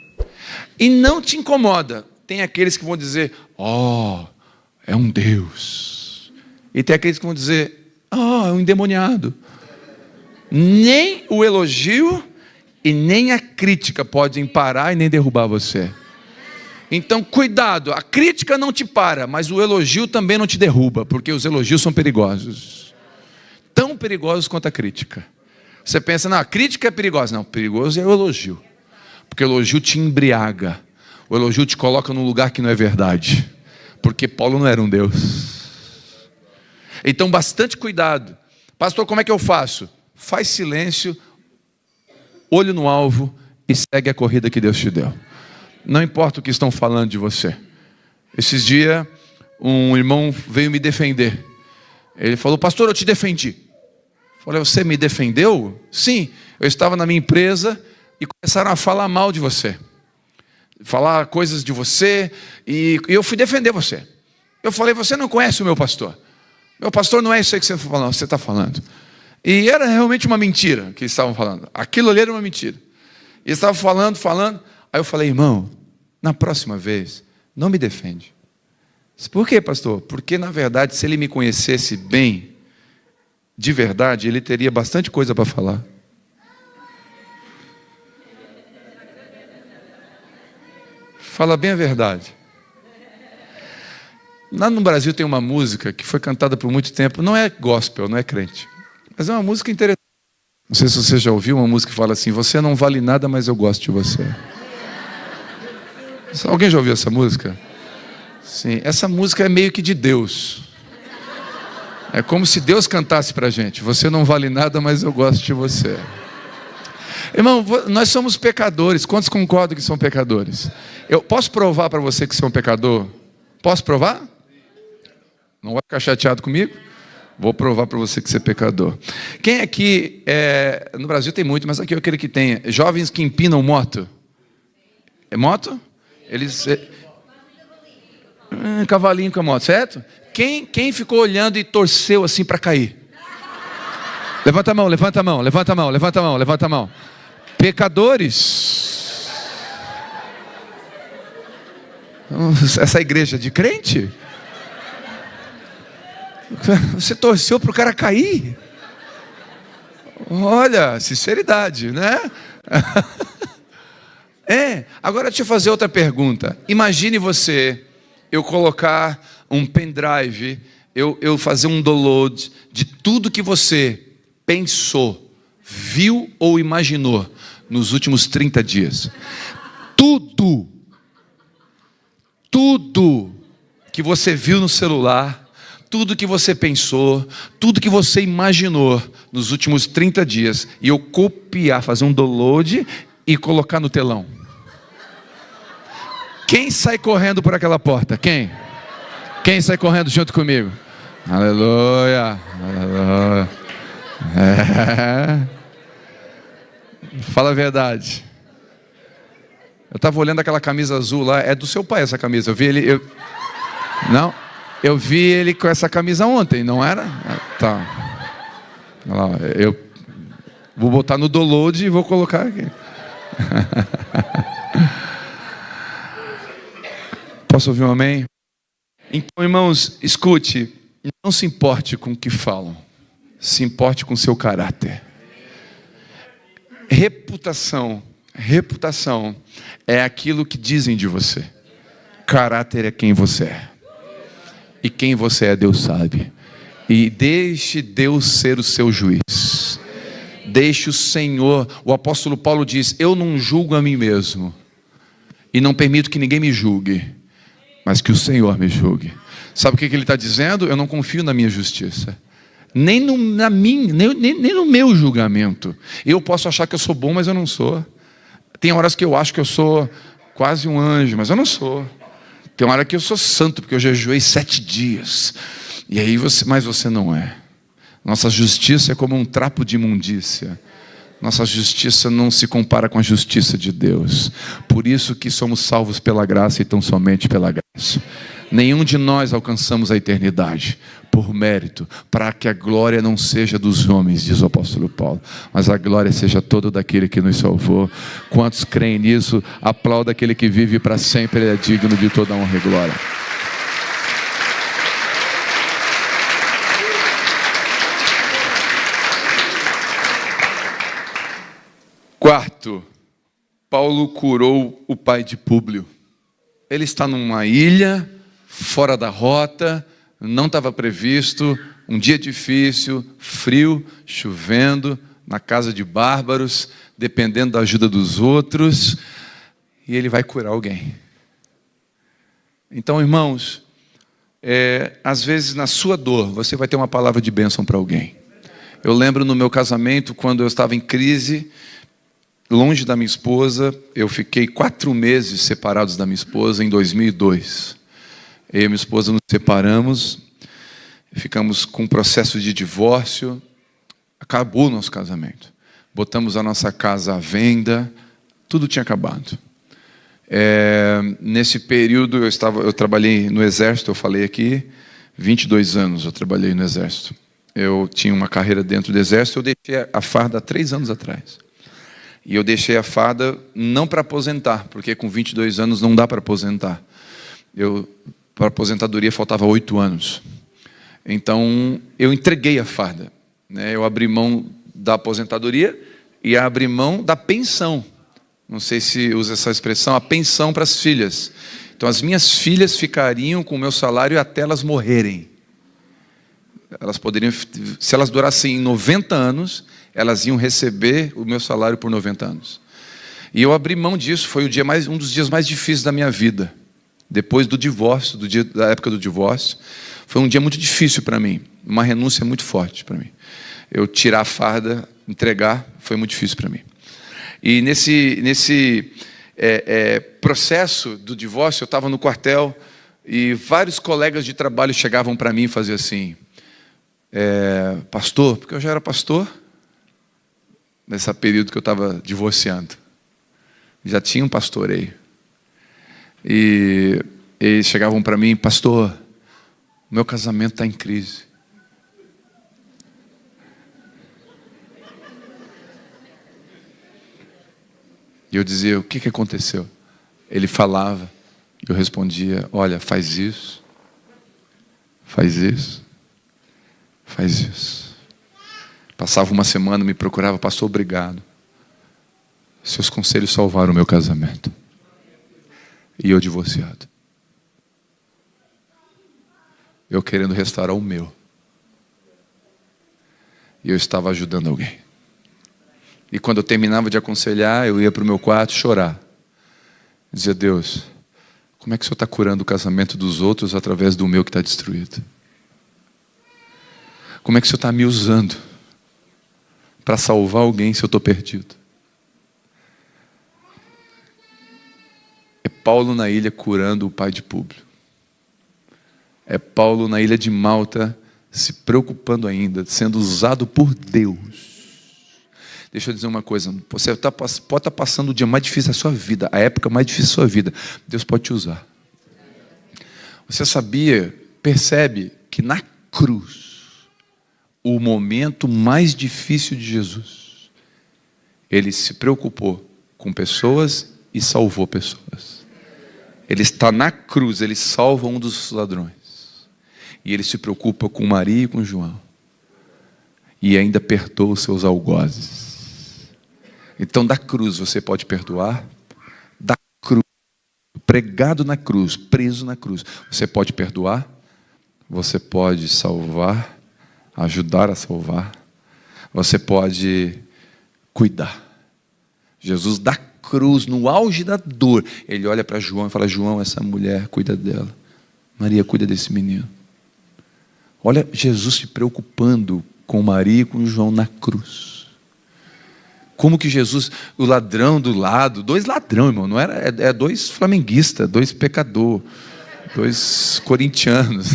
E não te incomoda. Tem aqueles que vão dizer, é um Deus. E tem aqueles que vão dizer, é um endemoniado. Nem o elogio e nem a crítica podem parar e nem derrubar você. Então, cuidado, a crítica não te para, mas o elogio também não te derruba, porque os elogios são perigosos. Tão perigosos quanto a crítica. Você pensa, não, a crítica é perigosa. Não, perigoso é o elogio. Porque o elogio te embriaga. O elogio te coloca num lugar que não é verdade. Porque Paulo não era um Deus. Então, bastante cuidado. Pastor, como é que eu faço? Faz silêncio, olho no alvo e segue a corrida que Deus te deu. Não importa o que estão falando de você. Esses dias, um irmão veio me defender. Ele falou, pastor, eu te defendi. Falei, você me defendeu? Sim, eu estava na minha empresa e começaram a falar mal de você. Falar coisas de você e eu fui defender você. Eu falei, você não conhece o meu pastor. Meu pastor não é isso aí que você está falando. E era realmente uma mentira que eles estavam falando. Aquilo ali era uma mentira. Eles estavam falando. Aí eu falei, irmão, na próxima vez, não me defende. Por quê, pastor? Porque, na verdade, se ele me conhecesse bem, de verdade, ele teria bastante coisa para falar. Fala bem a verdade. Lá no Brasil tem uma música que foi cantada por muito tempo, não é gospel, não é crente, mas é uma música interessante. Não sei se você já ouviu uma música que fala assim, você não vale nada, mas eu gosto de você. Alguém já ouviu essa música? Sim, essa música é meio que de Deus. É como se Deus cantasse pra gente, você não vale nada, mas eu gosto de você. Irmão, nós somos pecadores. Quantos concordam que são pecadores? Eu posso provar para você que você é um pecador? Posso provar? Não vai ficar chateado comigo? Vou provar para você que você é pecador. Quem aqui, no Brasil tem muito, mas aqui eu quero que tenha. Jovens que empinam moto. É moto? Eles... cavalinho com a moto, certo? Quem ficou olhando e torceu assim para cair? Levanta a mão, levanta a mão, levanta a mão, levanta a mão, levanta a mão. Pecadores. Essa igreja de crente? Você torceu para o cara cair? Olha, sinceridade, né? Agora deixa eu fazer outra pergunta. Imagine você, eu colocar um pendrive, eu fazer um download de tudo que você pensou, viu ou imaginou nos últimos 30 dias. Tudo que você viu no celular, tudo que você pensou, tudo que você imaginou nos últimos 30 dias, e eu copiar, fazer um download e colocar no telão. Quem sai correndo por aquela porta? Quem? Quem sai correndo junto comigo? Aleluia, aleluia. Fala a verdade. Eu estava olhando aquela camisa azul lá. É do seu pai essa camisa. Eu vi ele. Não, eu vi ele com essa camisa ontem, não era? Tá. Eu vou botar no download e vou colocar aqui. Posso ouvir um amém? Então, irmãos, escute. Não se importe com o que falam. Se importe com o seu caráter. Reputação é aquilo que dizem de você. Caráter é quem você é. E quem você é, Deus sabe. E deixe Deus ser o seu juiz. Deixe o Senhor. O apóstolo Paulo diz, eu não julgo a mim mesmo. E não permito que ninguém me julgue. Mas que o Senhor me julgue. Sabe o que ele está dizendo? Eu não confio na minha justiça. Nem no meu julgamento. Eu posso achar que eu sou bom, mas eu não sou. Tem horas que eu acho que eu sou quase um anjo, mas eu não sou. Tem hora que eu sou santo, porque eu jejuei 7 dias. E aí mas você não é. Nossa justiça é como um trapo de imundícia. Nossa justiça não se compara com a justiça de Deus. Por isso que somos salvos pela graça e tão somente pela graça. Nenhum de nós alcançamos a eternidade por mérito, para que a glória não seja dos homens, diz o apóstolo Paulo, mas a glória seja toda daquele que nos salvou. Quantos creem nisso, aplauda aquele que vive para sempre, ele é digno de toda honra e glória. Quarto, Paulo curou o pai de Públio. Ele está numa ilha, fora da rota, não estava previsto, um dia difícil, frio, chovendo, na casa de bárbaros, dependendo da ajuda dos outros, e ele vai curar alguém. Então, irmãos, às vezes na sua dor, você vai ter uma palavra de bênção para alguém. Eu lembro no meu casamento, quando eu estava em crise, longe da minha esposa, eu fiquei 4 meses separados da minha esposa em 2002. Eu e minha esposa nos separamos, ficamos com um processo de divórcio, Acabou o nosso casamento. Botamos a nossa casa à venda, tudo tinha acabado. Nesse período eu trabalhei no Exército, eu falei aqui, 22 anos eu trabalhei no Exército. Eu tinha uma carreira dentro do Exército, eu deixei a farda há 3 anos atrás. E eu deixei a farda não para aposentar, porque com 22 anos não dá para aposentar. Para aposentadoria faltava 8 anos. Então eu entreguei a farda, né? Eu abri mão da aposentadoria e abri mão da pensão. Não sei se usa essa expressão, a pensão para as filhas. Então as minhas filhas ficariam com o meu salário até elas morrerem. Elas poderiam, se elas durassem 90 anos, elas iam receber o meu salário por 90 anos. E eu abri mão disso, foi um dos dias mais difíceis da minha vida. Depois do divórcio, da época do divórcio, foi um dia muito difícil para mim, uma renúncia muito forte para mim. Eu tirar a farda, entregar, foi muito difícil para mim. E nesse processo do divórcio, eu estava no quartel e vários colegas de trabalho chegavam para mim e faziam assim: pastor, porque eu já era pastor nesse período que eu estava divorciando, já tinha um pastoreio, e eles chegavam para mim: pastor, meu casamento está em crise. E eu dizia: o que aconteceu? Ele falava, eu respondia: olha, faz isso, faz isso, faz isso. Passava uma semana, me procurava: pastor, obrigado, seus conselhos salvaram o meu casamento. E eu divorciado, eu querendo restaurar o meu, e eu estava ajudando alguém. E quando eu terminava de aconselhar, eu ia para o meu quarto chorar. Dizia: Deus, como é que o Senhor está curando o casamento dos outros através do meu que está destruído? Como é que o Senhor está me usando para salvar alguém se eu estou perdido? É Paulo na ilha curando o pai de Públio. É Paulo na ilha de Malta se preocupando ainda, sendo usado por Deus. Deixa eu dizer uma coisa, você pode estar passando o dia mais difícil da sua vida, a época mais difícil da sua vida, Deus pode te usar. Você sabia, percebe que na cruz, o momento mais difícil de Jesus, Ele se preocupou com pessoas e salvou pessoas. Ele está na cruz, Ele salva um dos ladrões. E Ele se preocupa com Maria e com João. E ainda perdoa os seus algozes. Então, da cruz você pode perdoar, da cruz, pregado na cruz, preso na cruz, você pode perdoar, você pode salvar, ajudar a salvar, você pode cuidar. Jesus da cruz, no auge da dor, Ele olha para João e fala: João, essa mulher, cuida dela. Maria, cuida desse menino. Olha Jesus se preocupando com Maria e com João na cruz. Como que Jesus, o ladrão do lado, 2 ladrões, irmão, não era, 2 flamenguistas, 2 pecadores, 2 corintianos.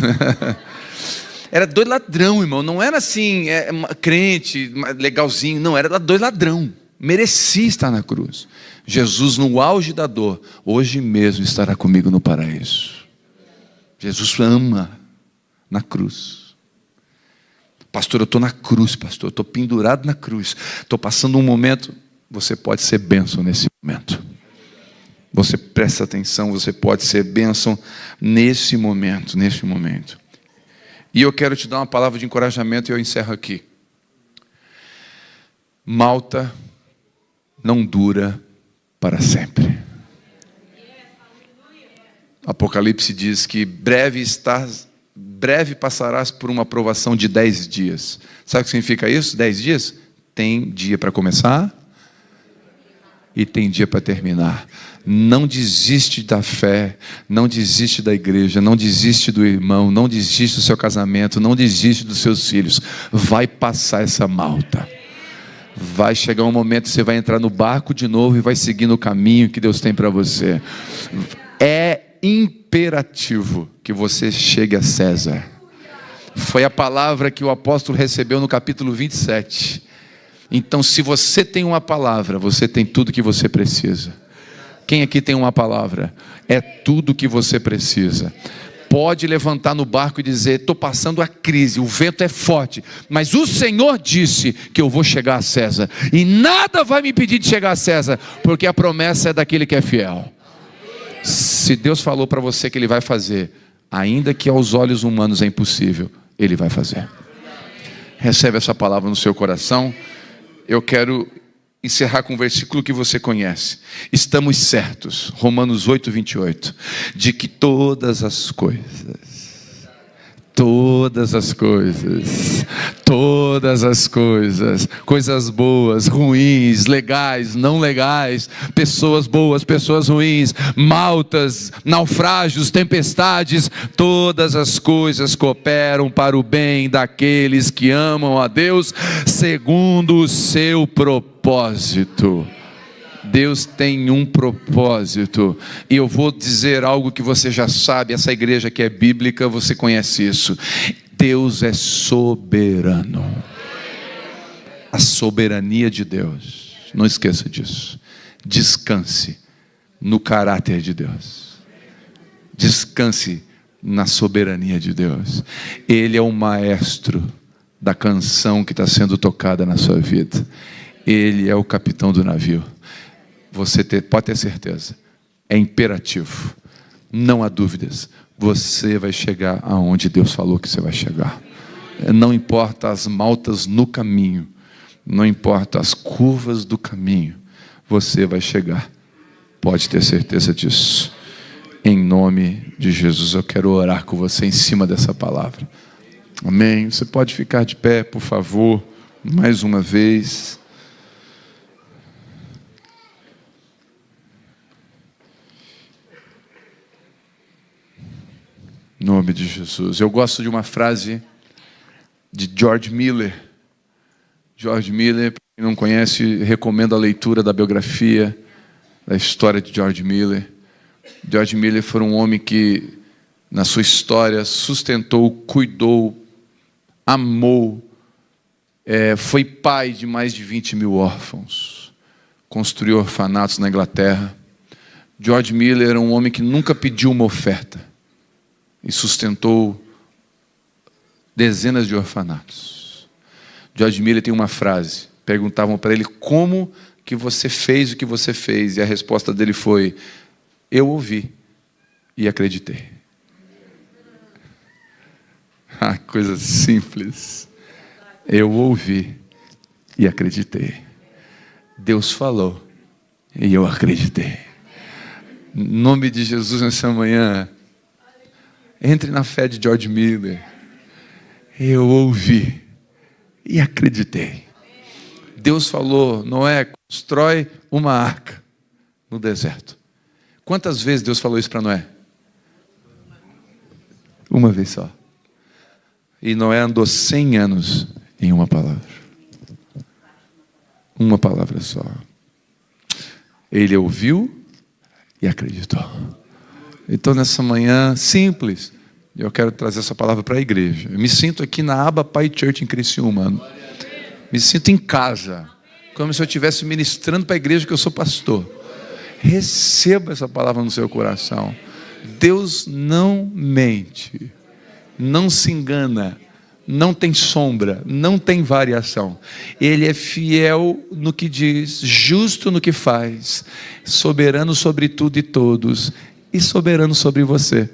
Era 2 ladrão, irmão, não era assim, crente, legalzinho, não, era 2 ladrão, merecia estar na cruz. Jesus no auge da dor, hoje mesmo estará comigo no paraíso. Jesus ama na cruz. Pastor, eu estou na cruz, pastor, eu estou pendurado na cruz, estou passando um momento. Você pode ser bênção nesse momento. Você presta atenção, você pode ser bênção nesse momento, E eu quero te dar uma palavra de encorajamento e eu encerro aqui. Malta não dura para sempre. Apocalipse diz que breve passarás por uma provação de 10 dias. Sabe o que significa isso? 10 dias? Tem dia para começar e tem dia para terminar. Não desiste da fé, não desiste da igreja, não desiste do irmão, não desiste do seu casamento, não desiste dos seus filhos. Vai passar essa malta. Vai chegar um momento que você vai entrar no barco de novo e vai seguir no caminho que Deus tem para você. É imperativo que você chegue a César. Foi a palavra que o apóstolo recebeu no capítulo 27. Então, se você tem uma palavra, você tem tudo que você precisa. Quem aqui tem uma palavra? É tudo que você precisa. Pode levantar no barco e dizer: estou passando a crise, o vento é forte, mas o Senhor disse que eu vou chegar a César, e nada vai me impedir de chegar a César, porque a promessa é daquele que é fiel. Se Deus falou para você que Ele vai fazer, ainda que aos olhos humanos é impossível, Ele vai fazer. Recebe essa palavra no seu coração. Eu quero encerrar com um versículo que você conhece. Estamos certos, Romanos 8, 28, de que todas as coisas, coisas boas, ruins, legais, não legais, pessoas boas, pessoas ruins, maltas, naufrágios, tempestades, todas as coisas cooperam para o bem daqueles que amam a Deus segundo o seu propósito. Deus tem um propósito, e eu vou dizer algo que você já sabe. Essa igreja que é bíblica, você conhece isso. Deus é soberano. A soberania de Deus, não esqueça disso. Descanse no caráter de Deus, descanse na soberania de Deus. Ele é o maestro da canção que está sendo tocada na sua vida. Ele é o capitão do navio. Você pode ter certeza, é imperativo, não há dúvidas, você vai chegar aonde Deus falou que você vai chegar. Não importa as maltas no caminho, não importa as curvas do caminho, você vai chegar, pode ter certeza disso. Em nome de Jesus, eu quero orar com você em cima dessa palavra. Amém? Você pode ficar de pé, por favor, mais uma vez. Em nome de Jesus. Eu gosto de uma frase de George Miller. George Miller, para quem não conhece, recomendo a leitura da biografia, da história de George Miller. George Miller foi um homem que, na sua história, sustentou, cuidou, amou, foi pai de mais de 20 mil órfãos, construiu orfanatos na Inglaterra. George Miller era um homem que nunca pediu uma oferta e sustentou dezenas de orfanatos. George Miller tem uma frase, perguntavam para ele: como que você fez o que você fez? E a resposta dele foi: eu ouvi e acreditei. Ah, coisa simples. Eu ouvi e acreditei. Deus falou e eu acreditei. Em nome de Jesus, nessa manhã, entre na fé de George Miller. Eu ouvi e acreditei. Deus falou: Noé, constrói uma arca no deserto. Quantas vezes Deus falou isso para Noé? Uma vez só. E Noé andou 100 anos em uma palavra. Uma palavra só. Ele ouviu e acreditou. Então, nessa manhã simples, eu quero trazer essa palavra para a igreja. Eu me sinto aqui na Aba Pai Church em Criciúma. Me sinto em casa, como se eu estivesse ministrando para a igreja que eu sou pastor. Receba essa palavra no seu coração. Deus não mente, não se engana, não tem sombra, não tem variação. Ele é fiel no que diz, justo no que faz, soberano sobre tudo e todos, e soberano sobre você.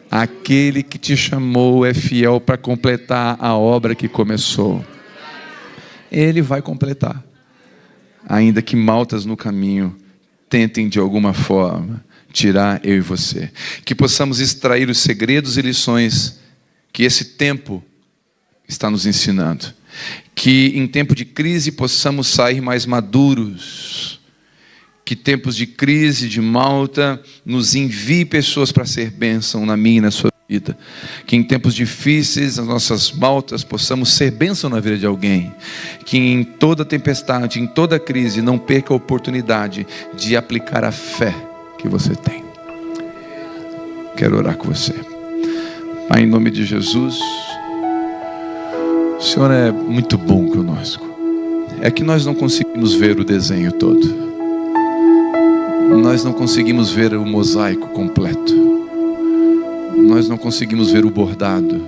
Aquele que te chamou é fiel para completar a obra que começou. Ele vai completar. Ainda que maltas no caminho tentem de alguma forma tirar eu e você. Que possamos extrair os segredos e lições que esse tempo está nos ensinando. Que em tempo de crise possamos sair mais maduros. Que tempos de crise, de malta, nos envie pessoas para ser bênção na minha e na sua vida. Que em tempos difíceis, as nossas maltas possamos ser bênção na vida de alguém. Que em toda tempestade, em toda crise, não perca a oportunidade de aplicar a fé que você tem. Quero orar com você. Pai, em nome de Jesus, o Senhor é muito bom conosco. é que nós não conseguimos ver o desenho todo. Nós não conseguimos ver o mosaico completo. Nós não conseguimos ver o bordado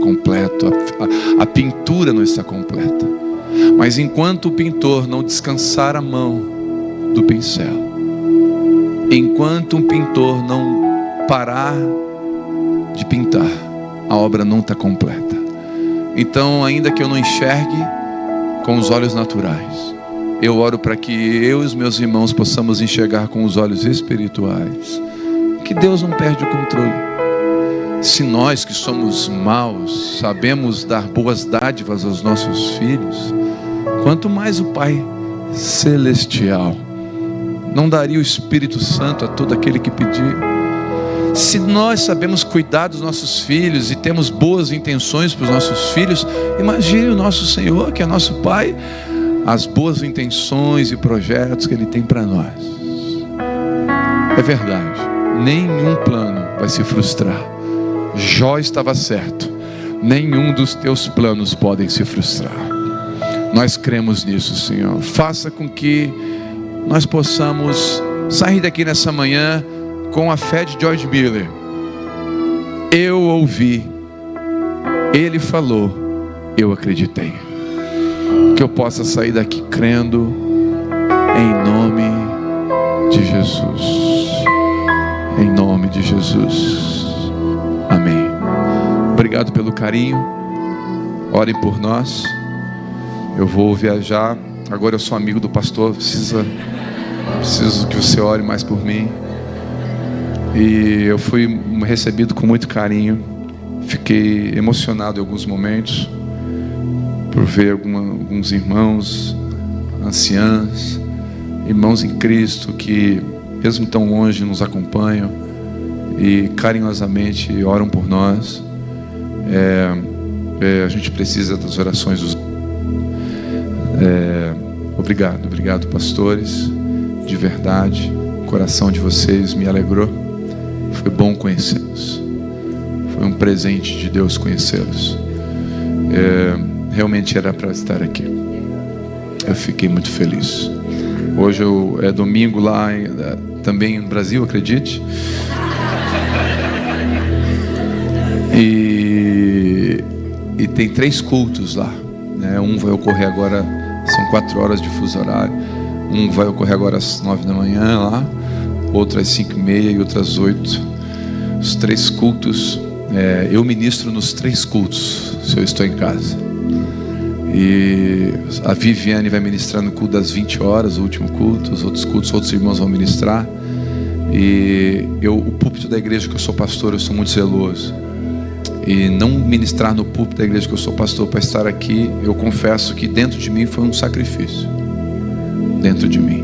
completo. A pintura não está completa. Mas enquanto o pintor não descansar a mão do pincel, enquanto um pintor não parar de pintar, a obra não está completa. Então, ainda que eu não enxergue com os olhos naturais, eu oro para que eu e os meus irmãos possamos enxergar com os olhos espirituais, que Deus não perde o controle. Se nós que somos maus sabemos dar boas dádivas aos nossos filhos, quanto mais o Pai Celestial não daria o Espírito Santo a todo aquele que pedir. Se nós sabemos cuidar dos nossos filhos e temos boas intenções para os nossos filhos, imagine o nosso Senhor, que é nosso Pai, as boas intenções e projetos que Ele tem para nós. É verdade, nenhum plano vai se frustrar. Jó estava certo, nenhum dos teus planos podem se frustrar. Nós cremos nisso, Senhor. Faça com que nós possamos sair daqui nessa manhã com a fé de George Miller. Eu ouvi, Ele falou, eu acreditei. Que eu possa sair daqui crendo em nome de Jesus. Em nome de Jesus. Amém. Obrigado pelo carinho. Orem por nós. Eu vou viajar. Agora eu sou amigo do pastor. Preciso que você ore mais por mim. E eu fui recebido com muito carinho. Fiquei emocionado em alguns momentos por ver alguns irmãos, anciãs, irmãos em Cristo que mesmo tão longe nos acompanham e carinhosamente oram por nós. A gente precisa das orações dos... Obrigado pastores, de verdade, o coração de vocês me alegrou. Foi bom conhecê-los, foi um presente de Deus conhecê-los. Realmente era para estar aqui. Eu fiquei muito feliz. Hoje é domingo lá, também no Brasil, acredite. E tem 3 cultos lá, né? Um vai ocorrer agora, são 4 horas de fuso horário. Um vai ocorrer agora às 9 da manhã lá, outro às 5h30 e outro às 8. Os 3 cultos, eu ministro nos 3 cultos, se eu estou em casa. E a Viviane vai ministrar no culto das 20 horas, o último culto. Os outros cultos, outros irmãos vão ministrar. E o púlpito da igreja que eu sou pastor, eu sou muito zeloso. E não ministrar no púlpito da igreja que eu sou pastor para estar aqui, eu confesso que dentro de mim foi um sacrifício. Dentro de mim,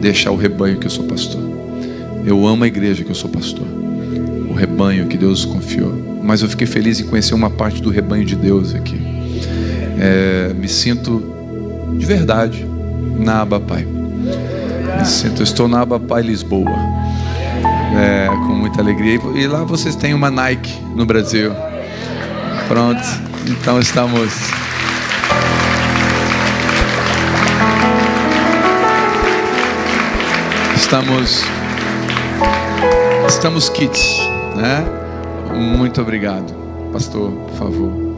deixar o rebanho que eu sou pastor. Eu amo a igreja que eu sou pastor, o rebanho que Deus confiou. Mas eu fiquei feliz em conhecer uma parte do rebanho de Deus aqui. Me sinto de verdade na Abapai. Estou na Abapai Lisboa, com muita alegria. E lá vocês têm uma Nike no Brasil. Pronto, então estamos kits, né? Muito obrigado, pastor, por favor.